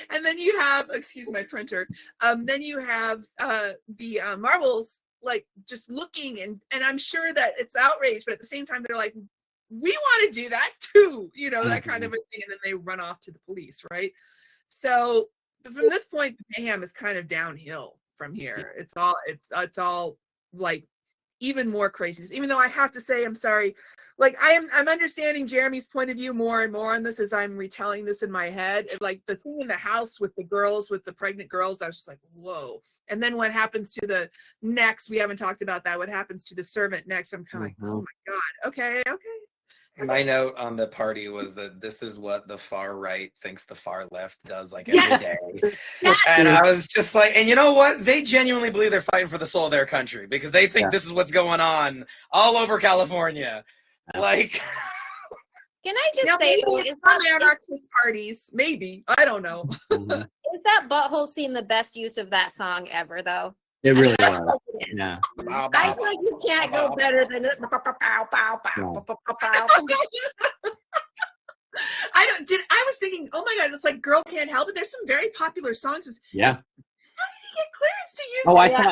And then you have, excuse my printer. Then you have the marbles, like just looking, and I'm sure that it's outrage, but at the same time they're like, we want to do that too, that kind of a thing, and then they run off to the police, right? So from this point, the mayhem is kind of downhill from here. It's all like even more craziness. Even though I have to say, I'm sorry, like I'm understanding Jeremy's point of view more and more on this as I'm retelling this in my head. Like the thing in the house with the pregnant girls, I was just like, whoa. And then what happens to the next? We haven't talked about that. What happens to the servant next? I'm kind of like, oh my God. Okay. My note on the party was that this is what the far right thinks the far left does like every day. Yes. And I was just like, and you know what? They genuinely believe they're fighting for the soul of their country because they think this is what's going on all over California. Like, can I just now, say, though, maybe some anarchist parties, maybe, I don't know. Is that butthole scene the best use of that song ever, though? It really was. Yeah. I feel like you can't go better than it. I was thinking, oh my God, it's like Girl Can't Help It. There's some very popular songs. Yeah. How did he get clearance to use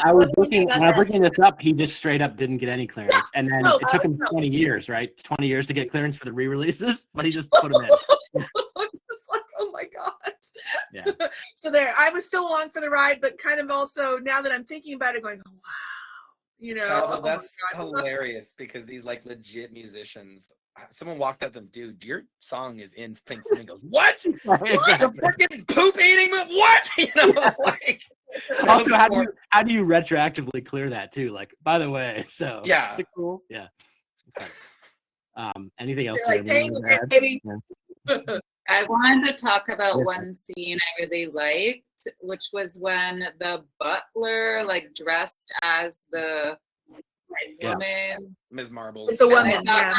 I was looking when I was looking this up, he just straight up didn't get any clearance. And then it took him 20 years, right? 20 years to get clearance for the re-releases, but he just put them in. I'm just like, oh my God. Yeah. So I was still along for the ride, but kind of also now that I'm thinking about it, going, oh, wow. Oh, that's hilarious because these like legit musicians, someone walked up to them, dude, your song is in Pink Flamingos. What? Exactly. Freaking poop eating? What? Like. Also, how do you retroactively clear that too? Like, by the way, so yeah, is it cool? Yeah. Okay. Anything else? Like, hey, baby. I wanted to talk about one scene I really liked, which was when the butler like dressed as the woman, Ms. Marbles. It's the woman. Yeah,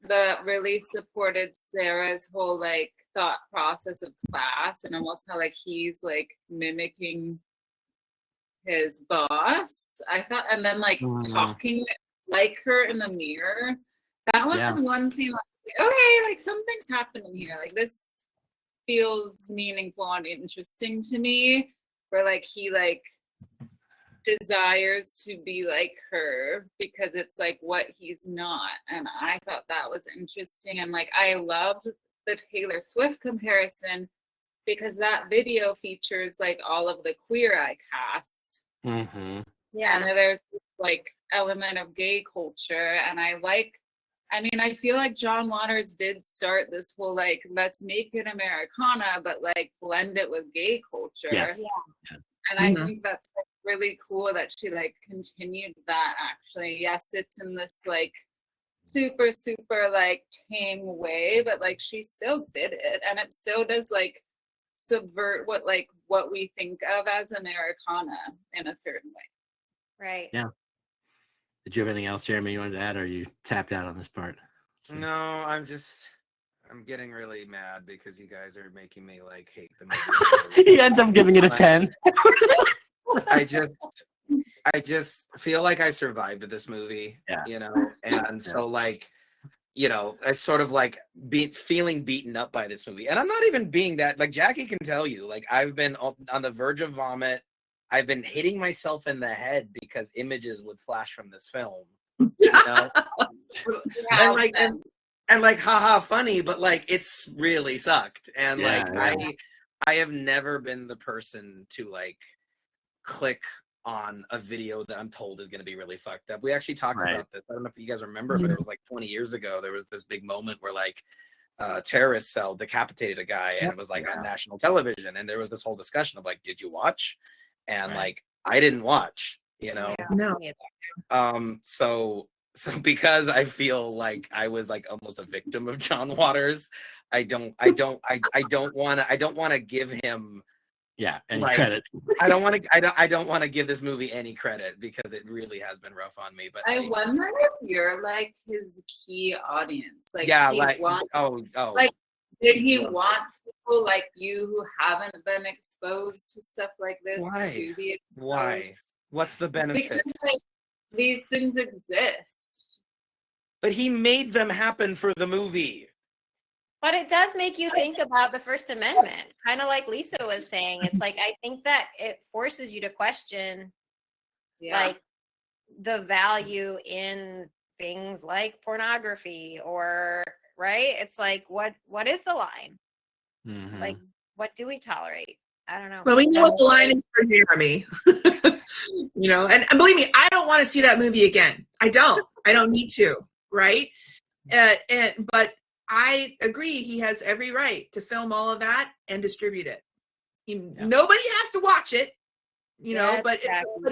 that really supported Sarah's whole like thought process of class and almost how like he's like mimicking his boss. I thought, and then like talking like her in the mirror. That was one scene. Like, okay, like something's happening here. Like this feels meaningful and interesting to me. Where like he like desires to be like her because it's like what he's not, and I thought that was interesting. And like I loved the Taylor Swift comparison because that video features like all of the Queer Eye cast. Mm-hmm. Yeah, and there's this, like element of gay culture, and I feel like John Waters did start this whole like let's make it Americana but like blend it with gay culture. Yes. Yeah. And I think that's like really cool that she like continued that actually. Yes, it's in this like super like tame way, but like she still did it, and it still does like subvert what we think of as Americana in a certain way. Right. Yeah. Did you have anything else, Jeremy, you wanted to add, or are you tapped out on this part? No, I'm getting really mad because you guys are making me like hate the movie. He ends up giving it a 10. I just feel like I survived this movie, and so like, I sort of like feeling beaten up by this movie. And I'm not even being that, like Jackie can tell you, like I've been on the verge of vomit. I've been hitting myself in the head because images would flash from this film, and like, haha, funny, but like, it's really sucked. And I have never been the person to like click on a video that I'm told is going to be really fucked up. We actually talked about this. I don't know if you guys remember, but it was like 20 years ago. There was this big moment where like terrorist cell decapitated a guy, and it was like on national television, and there was this whole discussion of like, did you watch? And like, I didn't watch, you know. No. So because I feel like I was like almost a victim of John Waters, I don't want to give him any like, credit. I don't want to give this movie any credit because it really has been rough on me. But I wonder if you're like his key audience. Like, yeah, he like wants, like, did he want people like you who haven't been exposed to stuff like this to be exposed? Why? What's the benefit? Because like these things exist. But he made them happen for the movie. But it does make you think about the First Amendment, kind of like Lisa was saying. It's like, I think that it forces you to question, like, the value in things like pornography, or, right? It's like, what is the line? Mhm. Like, what do we tolerate? I don't know. Well, we know what the line is for Jeremy. You know, and believe me, I don't want to see that movie again. I don't need to, right? But I agree, he has every right to film all of that and distribute it. Nobody has to watch it, you know, but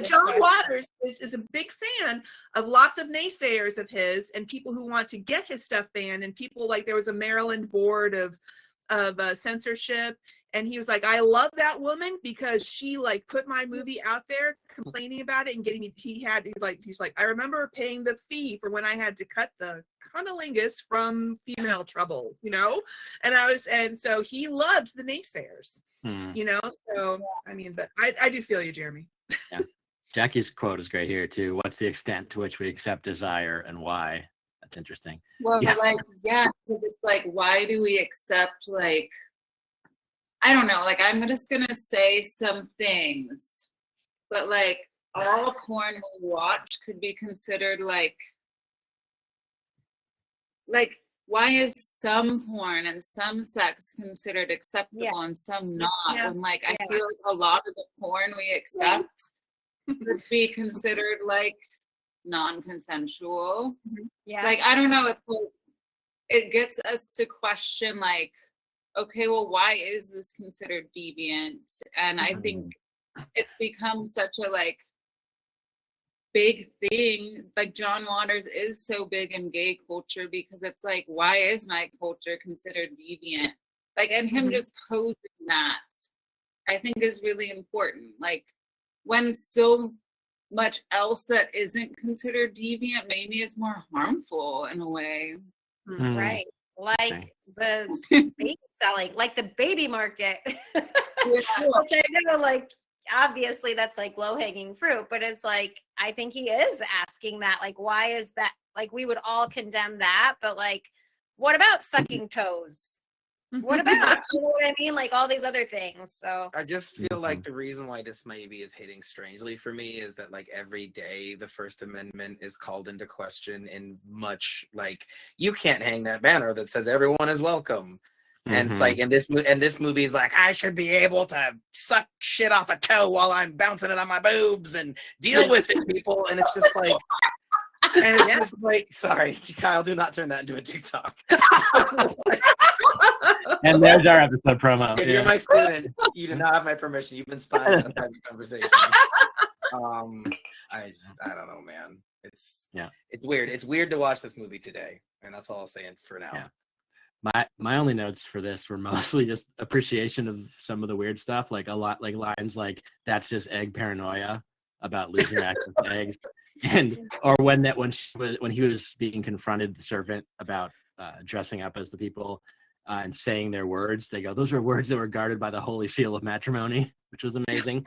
John Waters is a big fan of lots of naysayers of his and people who want to get his stuff banned, and people like, there was a Maryland board of censorship, and he was like, I love that woman because she like put my movie out there complaining about it and getting me. He's like, I remember paying the fee for when I had to cut the cunnilingus from Female Troubles, you know, and so he loved the naysayers, you know. So I mean, but I do feel you, Jeremy. Yeah, Jackie's quote is great here too. What's the extent to which we accept desire and why? That's interesting. Well, because it's like, why do we accept, like, I don't know, like, I'm just gonna say some things, but like all porn we watch could be considered like why is some porn and some sex considered acceptable and some not? And like, I feel like a lot of the porn we accept would be considered like non-consensual. Like, I don't know, it's like, it gets us to question, like, okay, well, why is this considered deviant? And I think it's become such a like big thing. Like, John Waters is so big in gay culture because it's like, why is my culture considered deviant? Like, and him just posing that, I think, is really important. Like, when so much else that isn't considered deviant maybe is more harmful in a way. Right. Like the baby selling, like the baby market. Which I know, like, obviously that's like low-hanging fruit, but it's like, I think he is asking that, like, why is that? Like, we would all condemn that, but like, what about sucking toes? What about, you know what I mean? Like, all these other things. So I just feel like the reason why this maybe is hitting strangely for me is that like every day the First Amendment is called into question in much, like, you can't hang that banner that says everyone is welcome. And it's like, and this movie is like, I should be able to suck shit off a toe while I'm bouncing it on my boobs and deal with it, people. And it's just like, and it's just like, sorry, Kyle, do not turn that into a TikTok. And there's our episode promo. If you're my student, you do not have my permission. You've been spying on a private conversation. I don't know, man. It's weird. It's weird to watch this movie today, and that's all I'll say for now. Yeah. My only notes for this were mostly just appreciation of some of the weird stuff, like a lot, like lines like, that's just egg paranoia about losing access to eggs, or when he was being confronted, the servant, about dressing up as the people and saying their words. They go, those are words that were guarded by the holy seal of matrimony, which was amazing.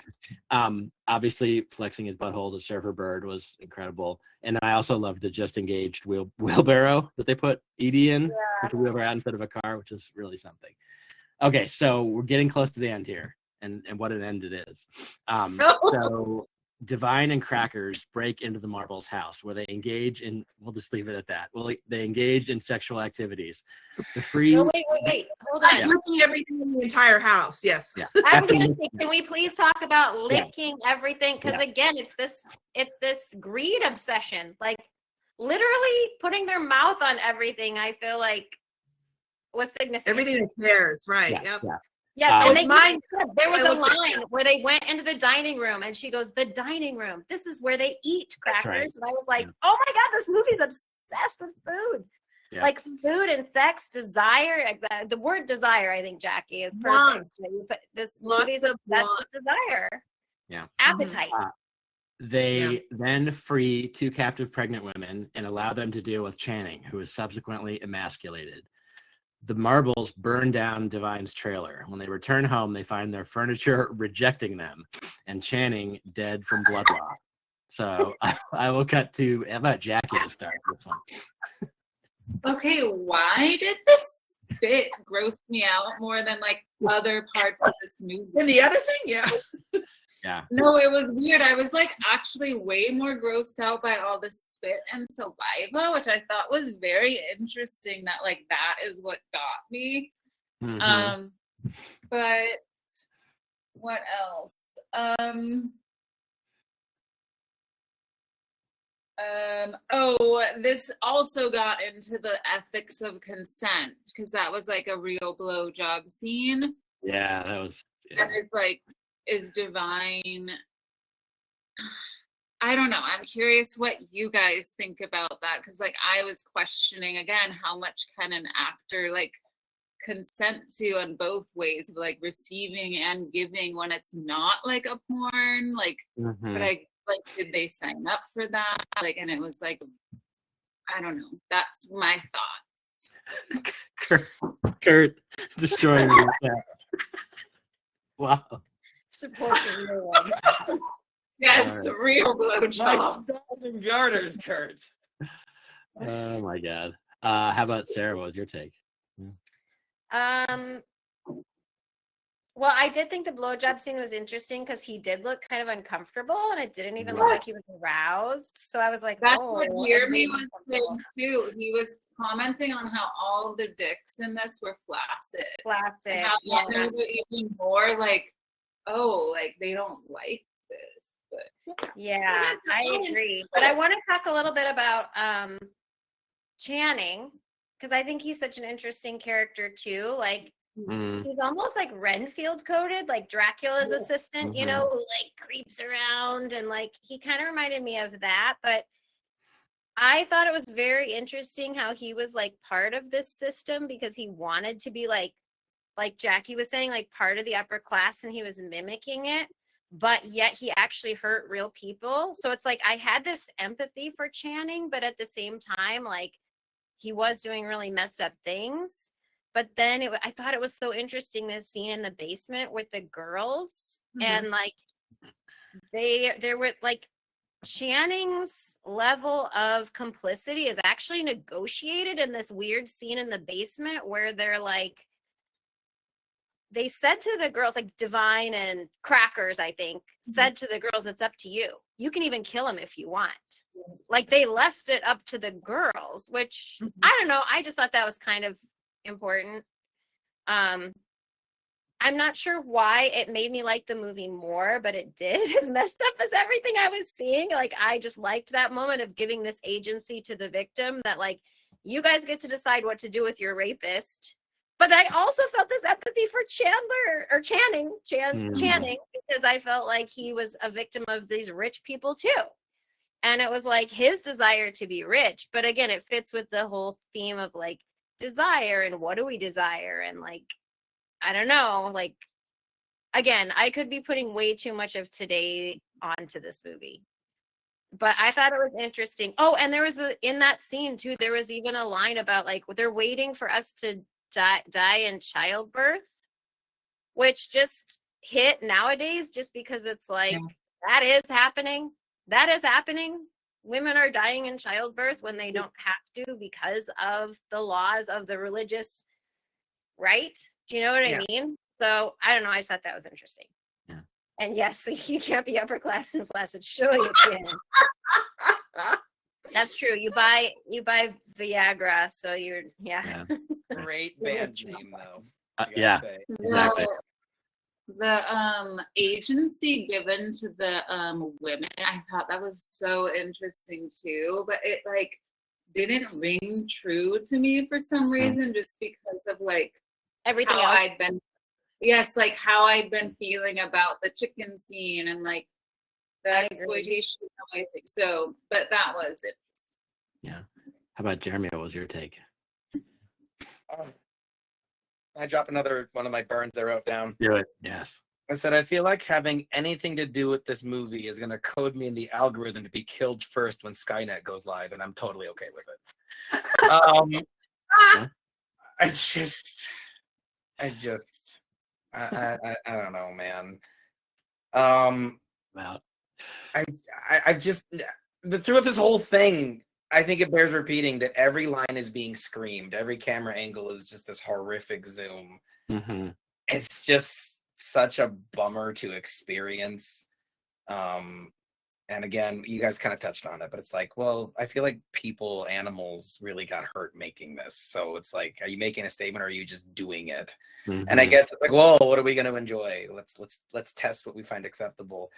Obviously, flexing his butthole to serve her bird was incredible. And I also loved the just engaged wheelbarrow that they put Edie in, with a wheelbarrow instead of a car, which is really something. Okay, so we're getting close to the end here, and what an end it is. So Divine and Crackers break into the Marbles' house, where they engage in, we'll just leave it at that. Well, they engage in sexual activities. The free... No, wait, hold on. I'm licking everything in the entire house, yes. Yeah. I was gonna say, can we please talk about licking everything? Because again, it's this greed obsession. Like, literally putting their mouth on everything. I feel like was significant. Everything that's theirs, right? Yeah, Yep. yeah. Yes, Oh, and they mine- there was I a looked at- line where they went into the dining room, and she goes, "The dining room. This is where they eat That's crackers." right. And I was like, Yeah. "Oh my god, this movie's obsessed with food, Yeah. like food and sex, desire." Like the word desire, I think, Jackie, is Want. perfect. So you put this Lots movie's of obsessed want. with desire, Yeah. appetite. They then free 2 captive pregnant women and allow them to deal with Channing, who is subsequently emasculated. The marbles burn down Divine's trailer. When they return home, they find their furniture rejecting them and Channing dead from blood loss. So I will cut to, how about Jackie to start this one? Okay, why did this spit gross me out more than like other parts of this movie? And the other thing, yeah. Yeah. No, it was weird. I was like actually way more grossed out by all the spit and saliva, which I thought was very interesting that like that is what got me. Mhm. But what else? Oh, this also got into the ethics of consent because that was like a real blowjob scene. Yeah, that was. Yeah. And it's like, is Divine. I don't know. I'm curious what you guys think about that because, like, I was questioning again how much can an actor like consent to on both ways of like receiving and giving when it's not like a porn, like. Mhm. But I like, did they sign up for that? Like, and it was like, I don't know. That's my thoughts. Kurt destroying the set. Wow. Support the real ones. Yes, All real blowjob. Nice thousand garters, Kurt. Oh my God. How about Sarah? What was your take? Well, I did think the blowjob scene was interesting because he did look kind of uncomfortable, and it didn't even look like he was aroused. So I was like, That's "Oh." what it Jeremy made me was uncomfortable. saying too. He was commenting on how all the dicks in this were flaccid. Plastic. And how Yeah. that made it even more like, oh, like they don't like this. But Yeah, Yes, I and- agree. But I want to talk a little bit about Channing because I think he's such an interesting character too. Like Mm, he's almost like Renfield coded, like Dracula's assistant, you Mhm. know, who like creeps around and like he kind of reminded me of that. But I thought it was very interesting how he was like part of this system because he wanted to be like Jackie was saying, like part of the upper class and he was mimicking it, but yet he actually hurt real people. So it's like I had this empathy for Channing, but at the same time, like he was doing really messed up things. But then I thought it was so interesting this scene in the basement with the girls and like there were like Channing's level of complicity is actually negotiated in this weird scene in the basement where they're like, they said to the girls, like Divine and Crackers, I think, said to the girls, it's up to you. You can even kill him if you want. Like they left it up to the girls, which I don't know. I just thought that was kind of important. I'm not sure why it made me like the movie more, but it did. As messed up as everything I was seeing, like I just liked that moment of giving this agency to the victim that like you guys get to decide what to do with your rapist. But I also felt this empathy for Channing, because I felt like he was a victim of these rich people too. And it was like his desire to be rich. But again, it fits with the whole theme of like desire and what do we desire? And like, I don't know, like, again, I could be putting way too much of today onto this movie. But I thought it was interesting. Oh, and there was in that scene too, there was even a line about like, they're waiting for us to die in childbirth, which just hit nowadays just because it's like, that is happening. That is happening. Women are dying in childbirth when they don't have to because of the laws of the religious right. Do you know what I mean? So I don't know. I just thought that was interesting. Yeah. And yes, you can't be upper class and flaccid. Sure you can. That's true. You buy Viagra, so you're Yeah. Great band name though. I gotta Yeah. say. Exactly. The agency given to the women, I thought that was so interesting too. But it like didn't ring true to me for some reason, just because of like Everything how else. I'd been, yes, like how I'd been feeling about the chicken scene and like the I agree. exploitation of my thing. So, but that was it. Yeah. How about Jeremy? What was your take? I drop another one of my burns I wrote down. Do it. Yes. I said, I feel like having anything to do with this movie is going to code me in the algorithm to be killed first when Skynet goes live, and I'm totally okay with it. I don't know, man. About. I just, throughout this whole thing, I think it bears repeating that every line is being screamed. Every camera angle is just this horrific zoom. Mm-hmm. It's just such a bummer to experience. And again, you guys kind of touched on it, but it's like, well, I feel like people, animals really got hurt making this. So it's like, are you making a statement or are you just doing it? Mm-hmm. And I guess it's like, well, what are we going to enjoy? Let's test what we find acceptable.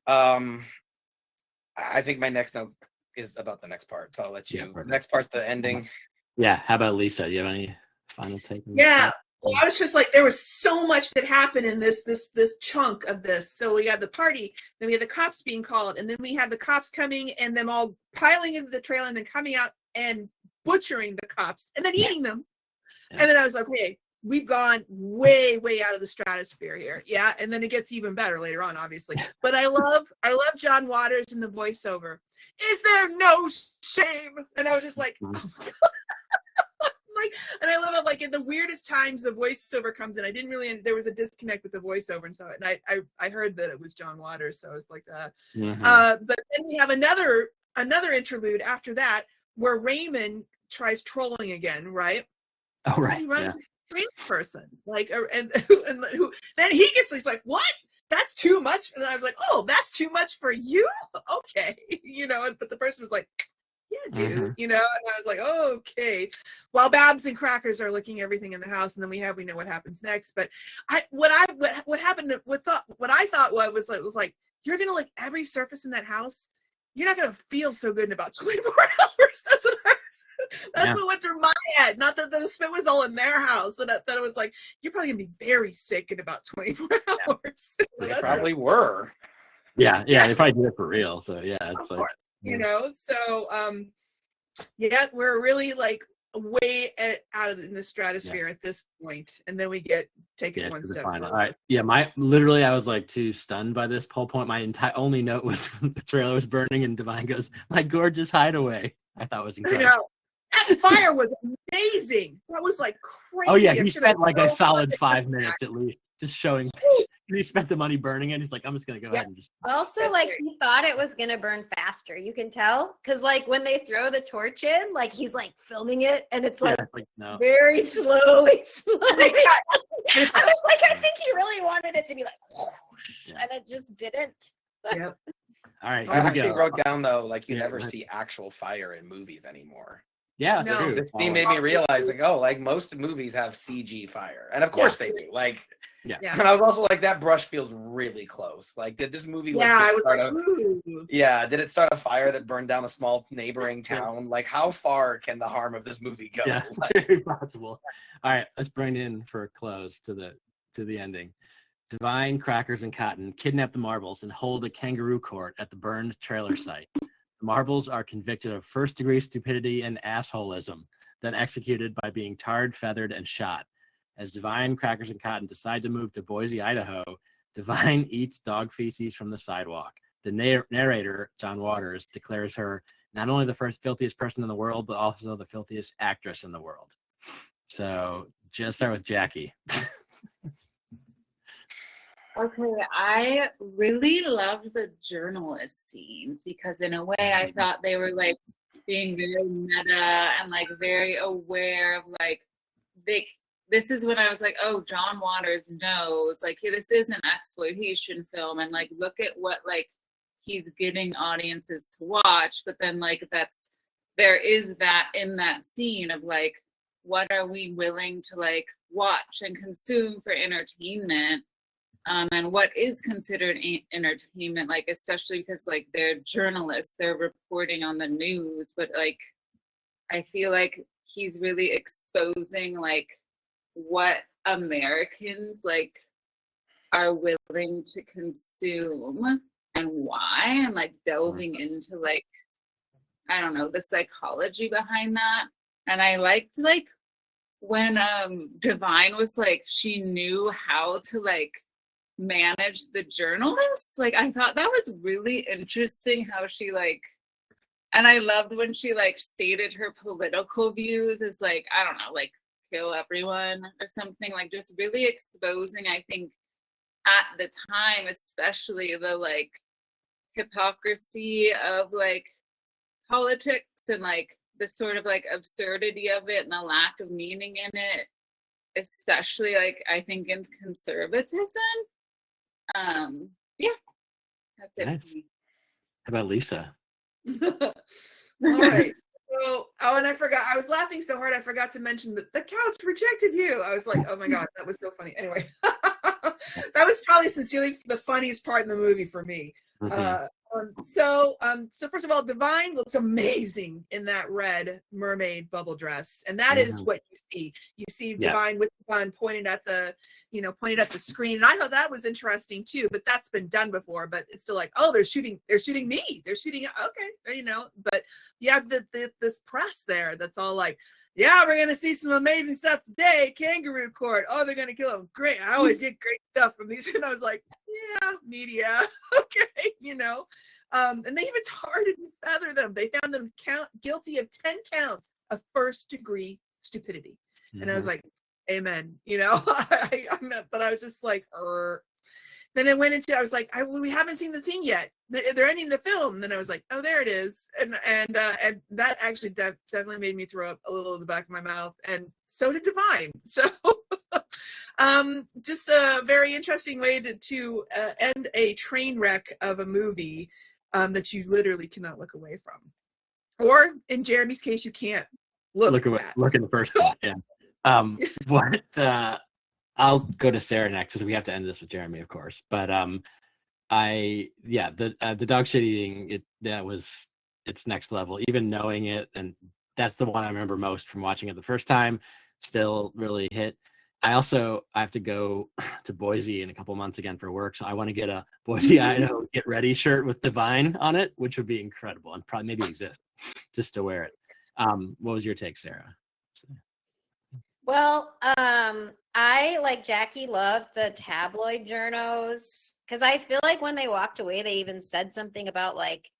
I think my next note is about the next part, so I'll let you. Yeah, next part's the ending. Yeah. How about Lisa? Do you have any final take? on Yeah. this? Well, I was just like, there was so much that happened in this chunk of this. So we had the party, then we had the cops being called, and then we had the cops coming and them all piling into the trailer and then coming out and butchering the cops and then eating them. Yeah. And then I was like, okay, we've gone way, way out of the stratosphere here. Yeah. And then it gets even better later on, obviously. But I love John Waters in the voiceover. Is there no shame? And I was just like, oh my God. Like, and I love it, like in the weirdest times the voiceover comes in. I didn't really, there was a disconnect with the voiceover and so, and I heard that it was John Waters, so I was like, Mm-hmm. but then we have another interlude after that where Raymond tries trolling again, right? Oh, right. He runs Yeah. a trans person, like, and who then he gets, he's like, what? That's too much. And I was like, oh, that's too much for you? Okay. You know, but the person was like, yeah, dude, Mhm. you know, and I was like, oh, okay. While Babs and Crackers are looking everything in the house, and then we know what happens next. But what happened, what I thought was like, you're gonna lick every surface in that house. You're not gonna feel so good in about 24 hours. That's what went through my head. Not that the spit was all in their house, and that it was like, you're probably gonna be very sick in about 24 hours. They probably were. Yeah, they probably did it for real. So yeah, it's of like, course, you know. So yeah, we're really like way out of in the stratosphere at this point, and then we get taken one to the step final. further. All right. Yeah, I was like too stunned by this whole point. My entire only note was when the trailer was burning and Divine goes, "My gorgeous hideaway." I thought was I incredible. know. That fire was amazing. That was like crazy. Oh yeah, I'm he sure spent there's like a no solid budget 5 for minutes that. at least just showing. He spent the money burning it. He's like, I'm just gonna go ahead and just. Also, That's like, great. he thought it was gonna burn faster. You can tell, because like when they throw the torch in, like he's like filming it, and it's like Yeah, like no. very slowly. They cut. I was like, I think he really wanted it to be like, whoosh, Yeah. and it just didn't. Yep. All right, I here we actually go. wrote down though, like you Yeah, never go ahead. see actual fire in movies anymore. Yeah, No. true. This scene made me realize, like, oh, like most movies have CG fire, and of course they do. Like, Yeah. and I was also like, that brush feels really close. Like, did this movie? Yeah, I was start like, ooh. yeah, did it start a fire that burned down a small neighboring town? Like, how far can the harm of this movie go? Yeah, Like, very possible. All right, let's bring it in for a close to the ending. Divine, Crackers, and Cotton kidnap the marbles and hold a kangaroo court at the burned trailer site. The marbles are convicted of first-degree stupidity and assholism, then executed by being tarred, feathered, and shot. As Divine, Crackers, and Cotton decide to move to Boise, Idaho, Divine eats dog feces from the sidewalk. The narrator, John Waters, declares her not only the filthiest person in the world, but also the filthiest actress in the world. So just start with Jackie. Okay, I really loved the journalist scenes because in a way I thought they were like being very meta and like very aware of like this is when I was like, oh, John Waters knows like, hey, this is an exploitation film and like look at what like he's getting audiences to watch, but then like there is that in that scene of like what are we willing to like watch and consume for entertainment. And what is considered entertainment, like especially because like they're journalists, they're reporting on the news, but like I feel like he's really exposing like what Americans like are willing to consume and why, and like delving into like, I don't know, the psychology behind that. And I liked like when Divine was like, she knew how to like manage the journalists. Like I thought that was really interesting how she like, and I loved when she like stated her political views as like, I don't know, like kill everyone or something, like just really exposing, I think at the time, especially the like hypocrisy of like politics and like the sort of like absurdity of it and the lack of meaning in it, especially like I think in conservatism. Yeah, that's it. Nice. How about Lisa? All right. So, oh, and I forgot. I was laughing so hard I forgot to mention that the couch rejected you. I was like, oh my god, that was so funny. Anyway, that was probably sincerely the funniest part in the movie for me. Mhm. So first of all, Divine looks amazing in that red mermaid bubble dress, and that is what you see. You see Divine with the gun pointed at the screen, and I thought that was interesting too. But that's been done before. But it's still like, oh, they're shooting me. They're shooting. Okay, But you have this press there that's all like, yeah, we're gonna see some amazing stuff today. Kangaroo court. Oh, they're gonna kill him. Great. I always get great stuff from these. And I was like, yeah, media. Okay, and they even tarred and feather them. They found them guilty of 10 counts of first-degree stupidity. And I was like, amen. But I was just like, Then it went into, I was like, we haven't seen the thing yet. They're ending the film. And then I was like, oh, there it is. And that actually definitely made me throw up a little in the back of my mouth. And so did Divine. So just a very interesting way to end a train wreck of a movie that you literally cannot look away from. Or in Jeremy's case, you can't look at. Look in the first one. Yeah. I'll go to Sarah next because we have to end this with Jeremy, of course. But the dog shit eating, it's next level. Even knowing it, and that's the one I remember most from watching it the first time. Still really hit. I have to go to Boise in a couple months again for work, so I want to get a Boise, Idaho Get Ready shirt with Divine on it, which would be incredible and probably maybe exist just to wear it. What was your take, Sarah? Well, I, like Jackie, loved the tabloid journos because I feel like when they walked away, they even said something about like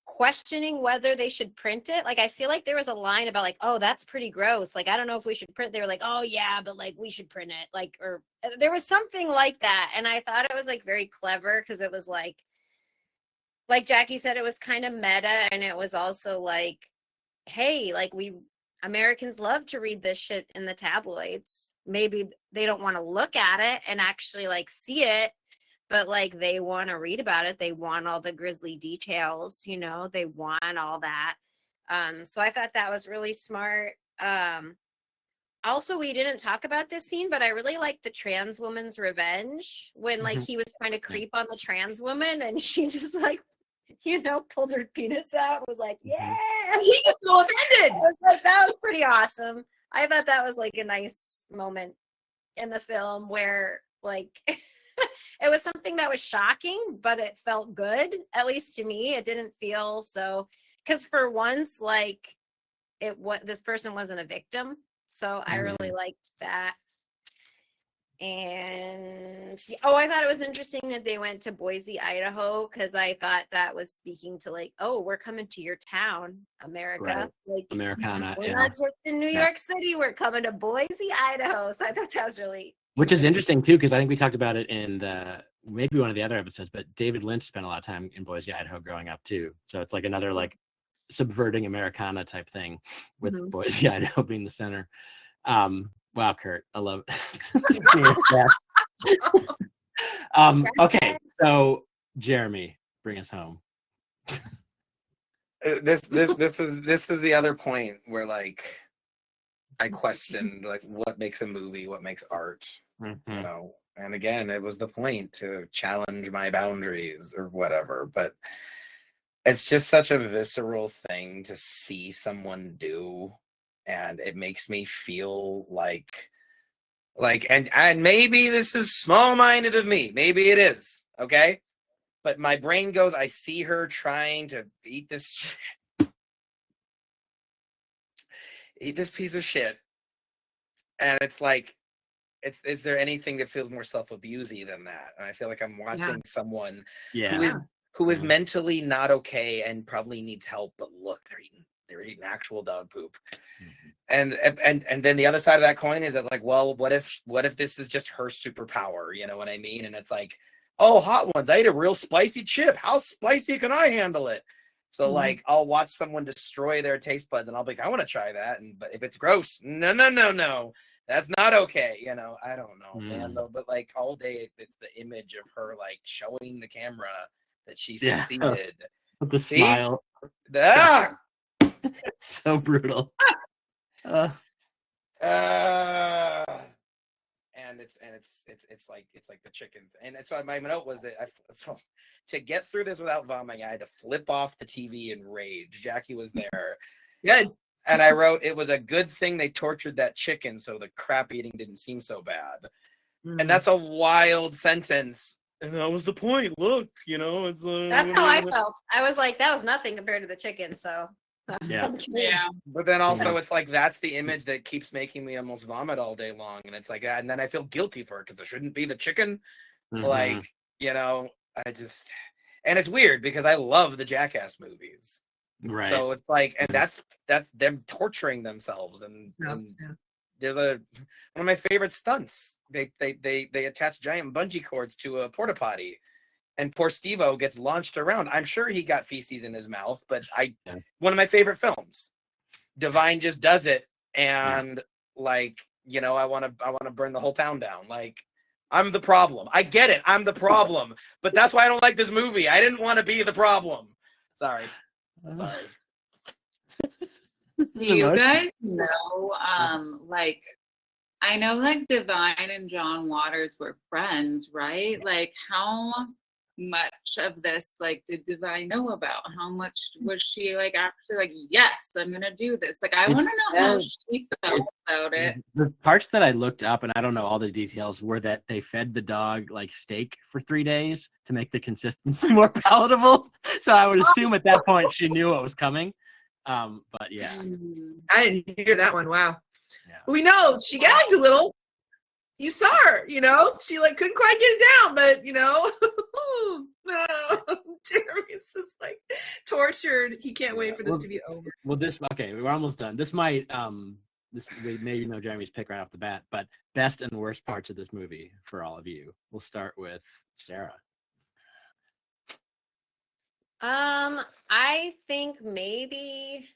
questioning whether they should print it. Like I feel like there was a line about like, oh, that's pretty gross. Like I don't know if we should print. They were like, oh yeah, but like we should print it. Like, or there was something like that, and I thought it was like very clever because it was like Jackie said, it was kind of meta, and it was also like, hey, like Americans love to read this shit in the tabloids. Maybe they don't want to look at it and actually like see it, but like they want to read about it. They want all the grisly details, they want all that. So I thought that was really smart. Also, we didn't talk about this scene, but I really liked the trans woman's revenge when like he was trying to creep on the trans woman and she just like, pulled her penis out and was like, yeah. He gets so offended. I was like, that was pretty awesome. I thought that was like a nice moment in the film where like it was something that was shocking, but it felt good. At least to me, it didn't feel so, because for once, like this person wasn't a victim. So I really liked that. And I thought it was interesting that they went to Boise, Idaho, because I thought that was speaking to like, oh, we're coming to your town, America. Right. Like Americana. We're not just in New York City, we're coming to Boise, Idaho. So I thought that was really Which is interesting too, because I think we talked about it in maybe one of the other episodes, but David Lynch spent a lot of time in Boise, Idaho growing up too. So it's like another like subverting Americana type thing with Boise, Idaho being the center. Wow, Kurt, I love it. Okay, so Jeremy, bring us home. This is the other point where like I questioned like what makes a movie, what makes art, and again, it was the point to challenge my boundaries or whatever. But It's just such a visceral thing to see someone do, and it makes me feel like and maybe this is small-minded of me, maybe it is, okay, but my brain goes, I see her trying to eat this piece of shit, and it's like, is there anything that feels more self-abusey than that? And I feel like I'm watching someone Yeah. who is mentally not okay and probably needs help, but look, they're eating actual dog poop. And then the other side of that coin is that, like, well, what if this is just her superpower? You know what I mean? And it's like, oh, hot ones, I ate a real spicy chip. How spicy can I handle it? So like, I'll watch someone destroy their taste buds, and I'll be like, I want to try that. But if it's gross, no, that's not okay. You know, I don't know, man. Though, but like all day, it's the image of her like showing the camera that she succeeded. With the smile. Ah! It's so brutal. And it's like the chicken. And so my note was that so to get through this without vomiting, I had to flip off the TV in rage. Jackie was there. Good. And I wrote, it was a good thing they tortured that chicken so the crap eating didn't seem so bad. And that's a wild sentence. And that was the point. Look, you know, it's That's how I felt. I was like, that was nothing compared to the chicken. So Yeah. But then also it's like, that's the image that keeps making me almost vomit all day long. And it's like, and then I feel guilty for it because it shouldn't be the chicken. Like, you know, and it's weird because I love the Jackass movies. Right. So it's like, and that's them torturing themselves. And there's one of my favorite stunts. They attach giant bungee cords to a porta potty, and poor Steve-O gets launched around. I'm sure he got feces in his mouth, but one of my favorite films. Divine just does it, and like, you know, I want to burn the whole town down. Like, I'm the problem. I get it. I'm the problem, but that's why I don't like this movie. I didn't want to be the problem. Sorry. Do you guys know, like, I know, like, Divine and John Waters were friends, right? Like, how much of this, like, did Divine know about? How much was she, like, actually, like, yes, I'm gonna do this? Like, I want to know how she felt about it. The parts that I looked up, and I don't know all the details, were that they fed the dog, like, steak for 3 days to make the consistency more palatable. So I would assume at that point she knew what was coming. But yeah. I didn't hear that one. Wow. Yeah. We know she gagged a little. You saw her, you know, she like couldn't quite get it down, but you know, no, Jeremy's just like tortured. He can't wait for this to be over. Well, okay, we're almost done. This might, we maybe know Jeremy's pick right off the bat, but best and worst parts of this movie for all of you. We'll start with Sarah. I think maybe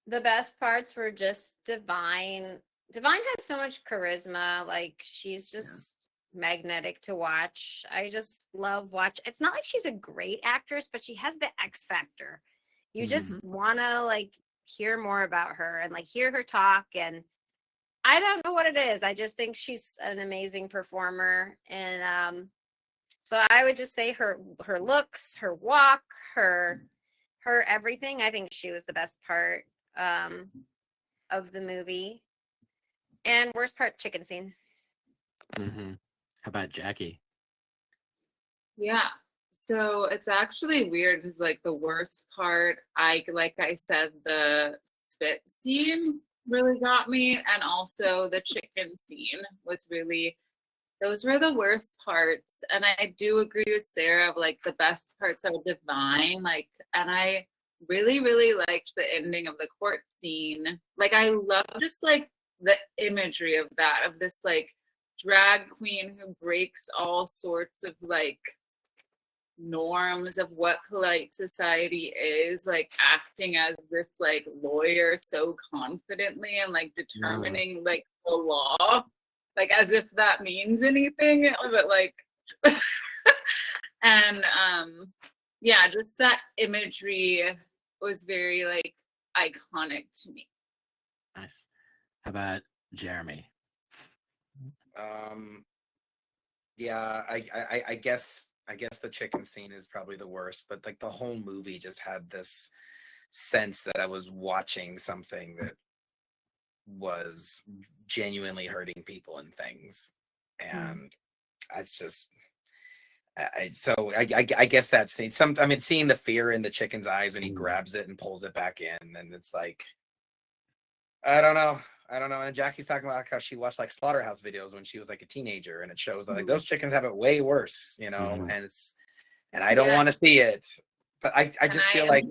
the best parts were just Divine. Divine has so much charisma. Like, she's just magnetic to watch. I just love watch. It's not like she's a great actress, but she has the X factor. You just want to like hear more about her and like hear her talk. And I don't know what it is. I just think she's an amazing performer. And so I would just say her looks, her walk, her everything. I think she was the best part of the movie. And worst part, chicken scene. How about Jackie? Yeah. So it's actually weird because, like, the worst part, like I said, the spit scene really got me, and also the chicken scene was really, those were the worst parts. And I do agree with Sarah of like the best parts are Divine, like, and I really, really liked the ending of the court scene. Like, I love just like the imagery of that, of this like drag queen who breaks all sorts of like norms of what polite society is, like acting as this like lawyer so confidently and like determining like the law, like as if that means anything, but like and yeah, just that imagery was very like iconic to me. Nice. How about Jeremy? Yeah, I guess I guess the chicken scene is probably the worst, but like the whole movie just had this sense that I was watching something that was genuinely hurting people and things. And it's just I guess that scene, seeing the fear in the chicken's eyes when he grabs it and pulls it back in, and it's like, I don't know. And Jackie's talking about how she watched like slaughterhouse videos when she was like a teenager, and it shows that like those chickens have it way worse, you know. And I don't want to see it, but I just feel like.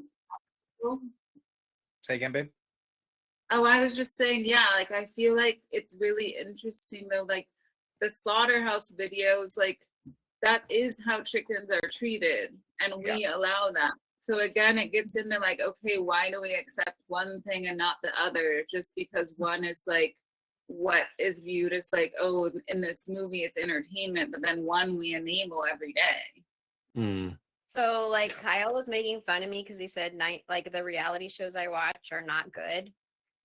Say again, babe. Oh, I was just saying, yeah, like I feel like it's really interesting though, like the slaughterhouse videos, like that is how chickens are treated, and we allow that. So again, it gets into like, okay, why do we accept one thing and not the other? Just because one is like what is viewed as like, oh, in this movie it's entertainment, but then one we enable every day. So like Kyle was making fun of me because he said like the reality shows I watch are not good,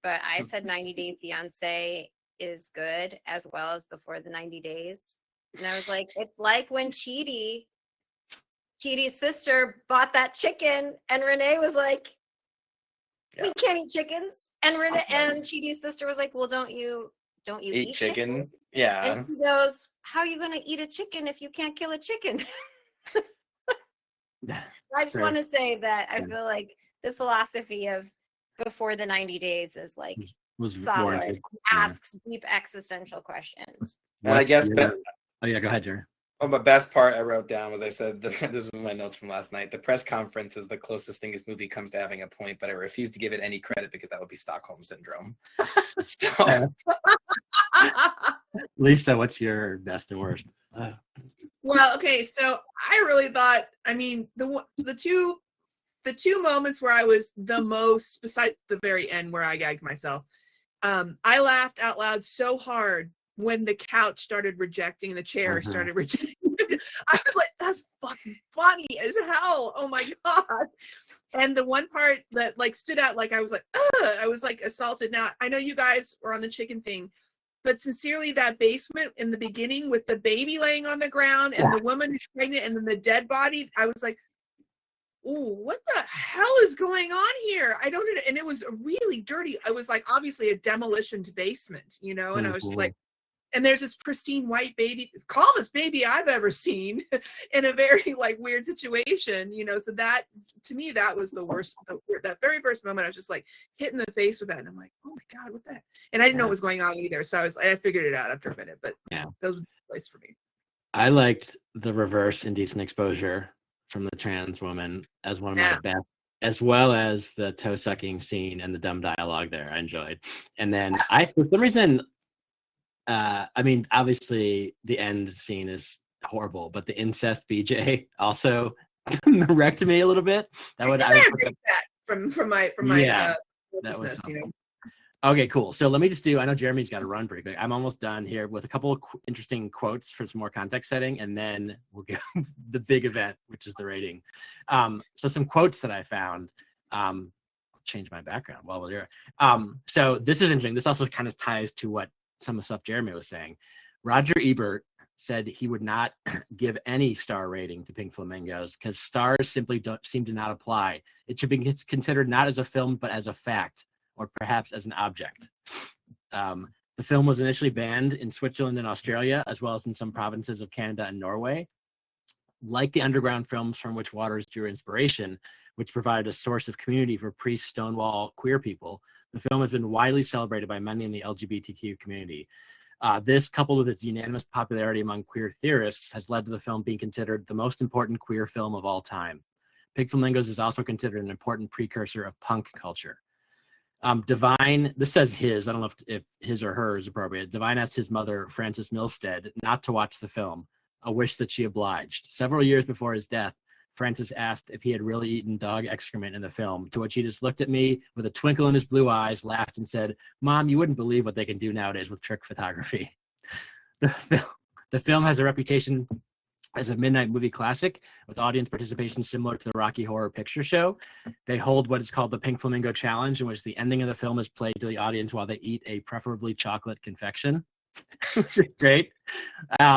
but I said 90 Day Fiance is good as well as Before the 90 Days. And I was like, it's like when Cheety's sister bought that chicken, and Renee was like, we can't eat chickens. And Cheety's sister was like, well, don't you eat chicken? Yeah. And she goes, how are you going to eat a chicken if you can't kill a chicken? So I just want to say that I feel like the philosophy of Before the 90 Days is like solid, asks deep existential questions. And I guess oh yeah, go ahead, Jerry. Oh, my best part I wrote down was I said, this was my notes from last night. The press conference is the closest thing this movie comes to having a point, but I refuse to give it any credit because that would be Stockholm Syndrome. So. Lisa, what's your best and worst? Well, okay, so I really thought, I mean, the two moments where I was the most, besides the very end where I gagged myself, I laughed out loud so hard when the couch started rejecting, the chair started rejecting. I was like, that's fucking funny as hell. Oh my God. And the one part that like stood out, like I was like, ugh, I was like assaulted. Now, I know you guys were on the chicken thing, but sincerely, that basement in the beginning with the baby laying on the ground and the woman who's pregnant and then the dead body, I was like, ooh, what the hell is going on here? I don't know. And it was really dirty. I was like, obviously a demolition basement, you know, and I was just like, and there's this pristine white baby, calmest baby I've ever seen in a very like weird situation, you know. So that, to me, that was the worst. That very first moment, I was just like hit in the face with that, and I'm like, oh my God, what the heck? And I didn't know what was going on either, so I figured it out after a minute. But that was the place for me. I liked the reverse indecent exposure from the trans woman as one of my best, as well as the toe sucking scene and the dumb dialogue there. I enjoyed, and then for some reason. I mean, obviously the end scene is horrible, but the incest BJ also wrecked me a little bit. That would I would from my that was you know. Okay, cool. So let me just I know Jeremy's got to run pretty quick. I'm almost done here with a couple of interesting quotes for some more context setting, and then we'll get the big event, which is the rating. So some quotes that I found. I'll change my background while we're here. So this is interesting. This also kind of ties to what some of the stuff Jeremy was saying. Roger Ebert said he would not give any star rating to Pink Flamingos because stars simply don't seem to not apply. It should be considered not as a film, but as a fact, or perhaps as an object. The film was initially banned in Switzerland and Australia, as well as in some provinces of Canada and Norway. Like the underground films from which Waters drew inspiration, which provided a source of community for pre-Stonewall queer people, the film has been widely celebrated by many in the LGBTQ community. This, coupled with its unanimous popularity among queer theorists, has led to the film being considered the most important queer film of all time. Pink Flamingos is also considered an important precursor of punk culture. Divine, this says his, I don't know if his or her is appropriate. Divine asked his mother, Frances Milstead, not to watch the film, a wish that she obliged. Several years before his death, Francis asked if he had really eaten dog excrement in the film, to which he just looked at me with a twinkle in his blue eyes, laughed, and said, "Mom, you wouldn't believe what they can do nowadays with trick photography." The film has a reputation as a midnight movie classic with audience participation similar to the Rocky Horror Picture Show. They hold what is called the Pink Flamingo Challenge, in which the ending of the film is played to the audience while they eat a preferably chocolate confection. which is great.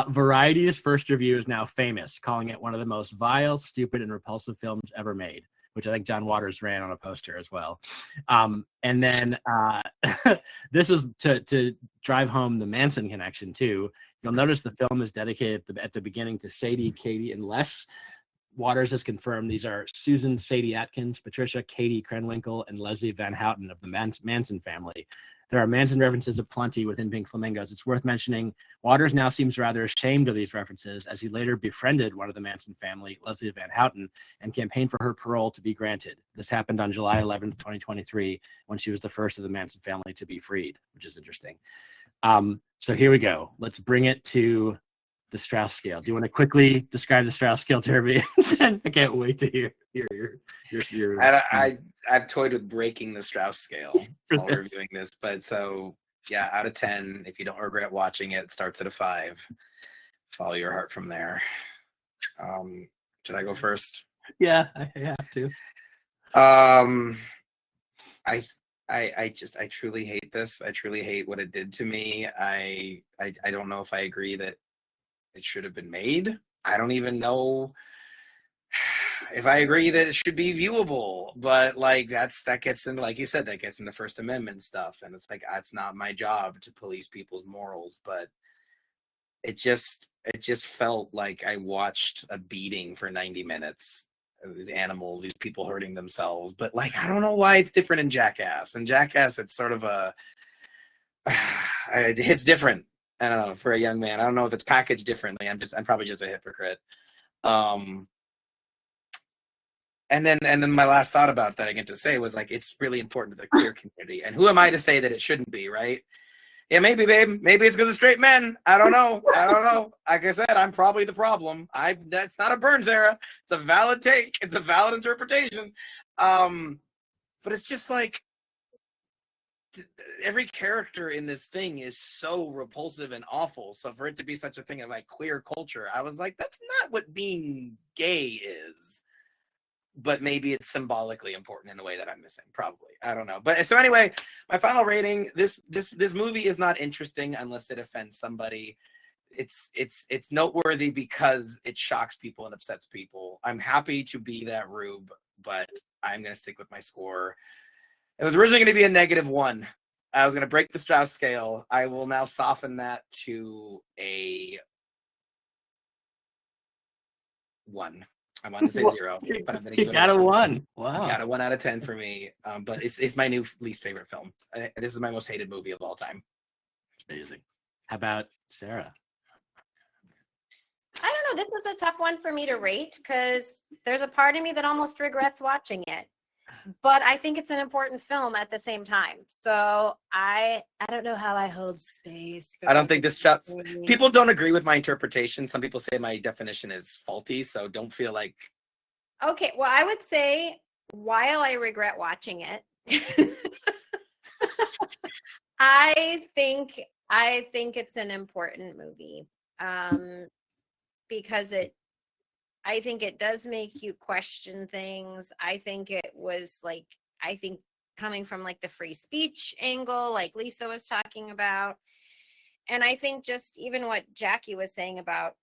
Variety's first review is now famous, calling it one of the most vile, stupid, and repulsive films ever made, which I think John Waters ran on a poster as well. And then this is to drive home the Manson connection too. You'll notice the film is dedicated at the beginning to Sadie, Katie, and Les. Waters has confirmed these are Susan Sadie Atkins, Patricia Katie Krenwinkel, and Leslie Van Houten of the Manson family. There are Manson references aplenty within Pink Flamingos. It's worth mentioning Waters now seems rather ashamed of these references, as he later befriended one of the Manson family, Leslie Van Houten, and campaigned for her parole to be granted. This happened on July 11th, 2023, when she was the first of the Manson family to be freed, which is interesting. So here we go. Let's bring it to the Strauss scale. Do you want to quickly describe the Strauss scale, Derby? I can't wait to hear your I've toyed with breaking the Strauss scale while we're doing this, but so yeah, out of 10, if you don't regret watching it, it starts at a 5. Follow your heart from there. Should I go first? Yeah, I have to. I truly hate this. I truly hate what it did to me. I don't know if I agree that it should have been made. I don't even know if I agree that it should be viewable, but like that gets into, like you said, that gets into First Amendment stuff, and it's like it's not my job to police people's morals, but it just felt like I watched a beating for 90 minutes. These animals, these people hurting themselves, but like I don't know why it's different in Jackass. In Jackass, it's sort of it hits different. I don't know, for a young man. I don't know if it's packaged differently. I'm probably just a hypocrite. And then my last thought about that I get to say was like, it's really important to the queer community. And who am I to say that it shouldn't be, right? Yeah, maybe, babe. Maybe it's because of straight men. I don't know. Like I said, I'm probably the problem. That's not a Burns era. It's a valid take. It's a valid interpretation. But it's just like, every character in this thing is so repulsive and awful. So for it to be such a thing of like queer culture, I was like, that's not what being gay is. But maybe it's symbolically important in a way that I'm missing. Probably, I don't know. But so anyway, my final rating: this movie is not interesting unless it offends somebody. It's noteworthy because it shocks people and upsets people. I'm happy to be that rube, but I'm gonna stick with my score. It was originally going to be a -1. I was going to break the Strauss scale. I will now soften that to a 1. I wanted to say 0, but I'm going to give it a 1. Wow. Got a 1 out of 10 for me. But it's my new least favorite film. This is my most hated movie of all time. Amazing. How about Sarah? I don't know. This was a tough one for me to rate because there's a part of me that almost regrets watching it. But I think it's an important film at the same time. So I don't know how I hold space. I don't think this Strauss. People don't agree with my interpretation. Some people say my definition is faulty. So don't feel like. Okay, well, I would say while I regret watching it, I think it's an important movie because I think it does make you question things. I think it was like, coming from like the free speech angle, like Lisa was talking about. And I think just even what Jackie was saying about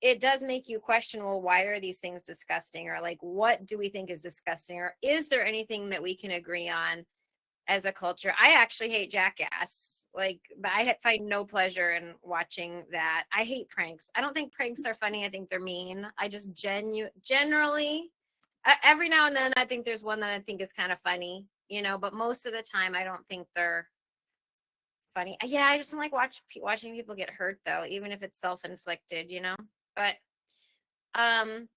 it does make you question, well, why are these things disgusting? Or like, what do we think is disgusting? Or is there anything that we can agree on as a culture? I actually hate Jackass. Like, but I find no pleasure in watching that. I hate pranks. I don't think pranks are funny. I think they're mean. I just generally, every now and then, I think there's one that I think is kind of funny, but most of the time, I don't think they're funny. Yeah, I just don't like watching people get hurt, though, even if it's self-inflicted, But I'm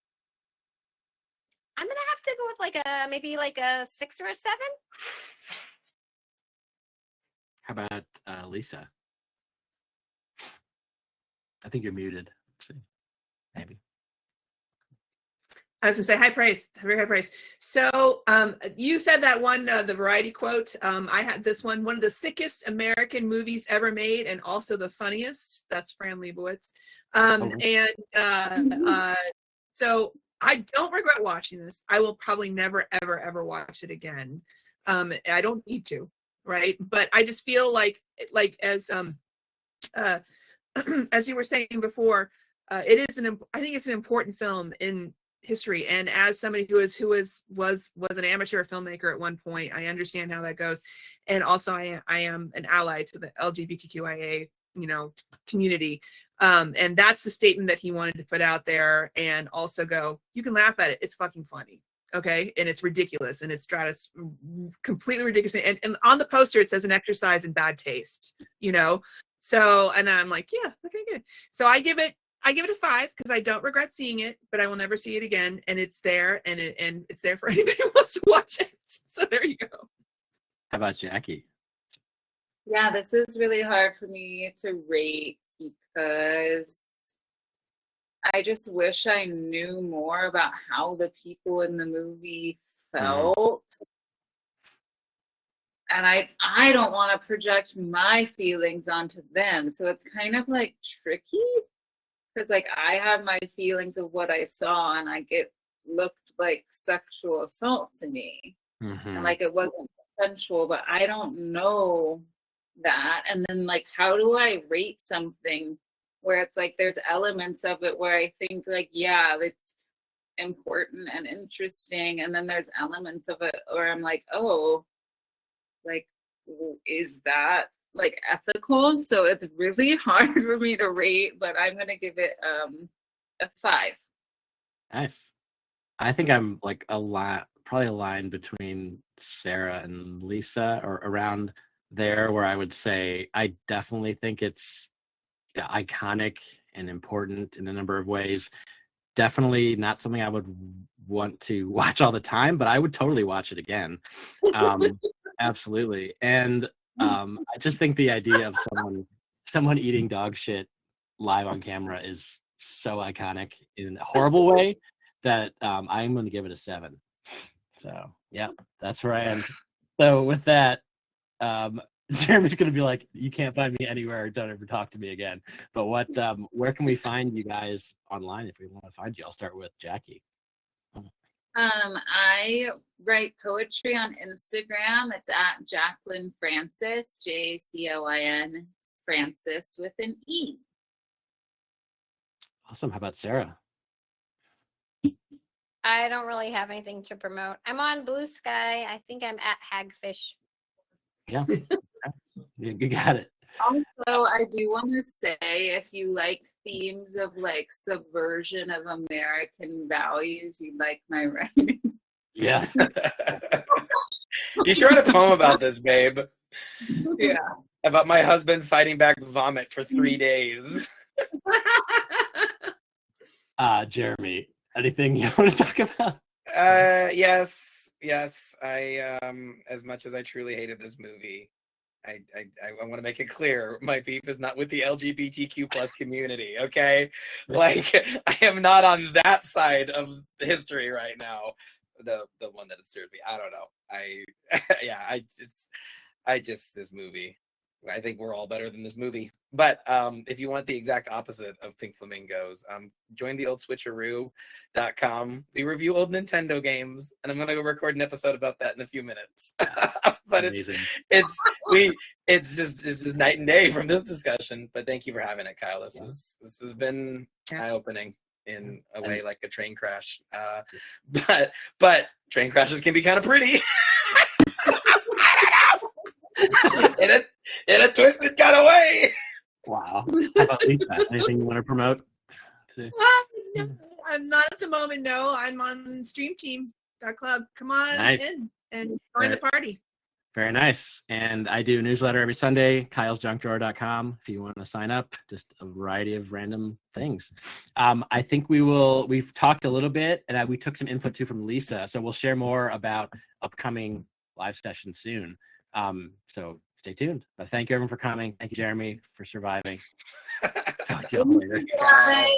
gonna have to go with maybe a 6 or a 7. How about Lisa? I think you're muted. Let's see. Maybe. I was gonna say high praise, very high praise. So you said that one, the Variety quote. I had this one of the sickest American movies ever made, and also the funniest. That's Fran Lebowitz. So I don't regret watching this. I will probably never, ever watch it again. I don't need to, right? But I just feel like as as you were saying before, it is I think it's an important film in history. And as somebody who was an amateur filmmaker at one point, I understand how that goes. And also I am an ally to the LGBTQIA, community. And that's the statement that he wanted to put out there, and also go, you can laugh at it. It's fucking funny. Okay. And it's ridiculous, and it's completely ridiculous. And on the poster, it says an exercise in bad taste, So, and I'm like, yeah, okay, good. So I give it a 5 because I don't regret seeing it, but I will never see it again. And it's there, and it's there for anybody who wants to watch it. So there you go. How about Jackie? Yeah, this is really hard for me to rate because I just wish I knew more about how the people in the movie felt. And I don't want to project my feelings onto them. So it's kind of like tricky because like I had my feelings of what I saw, and like it looked like sexual assault to me. And like it wasn't consensual, but I don't know that. And then like, how do I rate something where it's like there's elements of it where I think like, yeah, it's important and interesting, and then there's elements of it where I'm like, oh, like, is that like ethical? So it's really hard for me to rate, but I'm gonna give it a 5. Nice. I think I'm like probably a line between Sarah and Lisa, or around there, where I would say I definitely think it's iconic and important in a number of ways. Definitely not something I would want to watch all the time, but I would totally watch it again. Absolutely. And I just think the idea of someone eating dog shit live on camera is so iconic in a horrible way that I'm going to give it a 7. So yeah, that's where I am. So with that, Jeremy's going to be like, you can't find me anywhere, don't ever talk to me again. But where can we find you guys online if we want to find you? I'll start with Jackie. I write poetry on Instagram. It's at Jacqueline Francis, JACLIN Francis with an E. Awesome. How about Sarah? I don't really have anything to promote. I'm on Blue Sky. I think I'm at Hagfish. Yeah. You got it. Also, I do want to say, if you like themes of like subversion of American values, you like my writing. Yes. You should write a poem about this, babe. Yeah. About my husband fighting back vomit for 3 days. Jeremy, anything you want to talk about? Yes. I as much as I truly hated this movie, I want to make it clear, my beef is not with the LGBTQ plus community, okay? Like, I am not on that side of history right now. The one that it served me. I don't know. I just this movie. I think we're all better than this movie. But if you want the exact opposite of Pink Flamingos, join the old switcheroo.com. We review old Nintendo games, and I'm gonna go record an episode about that in a few minutes. But Amazing. it's just night and day from this discussion. But thank you for having it, Kyle. This has been eye-opening in a way, like a train crash. But train crashes can be kind of pretty. in a twisted kind of way. Wow. How about Lisa? Anything you want to promote? No, I'm not at the moment. No, I'm on streamteam.club. Come on in and join the party. Very nice. And I do a newsletter every Sunday, kylesjunkdrawer.com, if you want to sign up. Just a variety of random things. I think we've talked a little bit, and we took some input too from Lisa. So we'll share more about upcoming live sessions soon. So stay tuned. But thank you everyone for coming. Thank you, Jeremy, for surviving. Talk to you all later. Bye.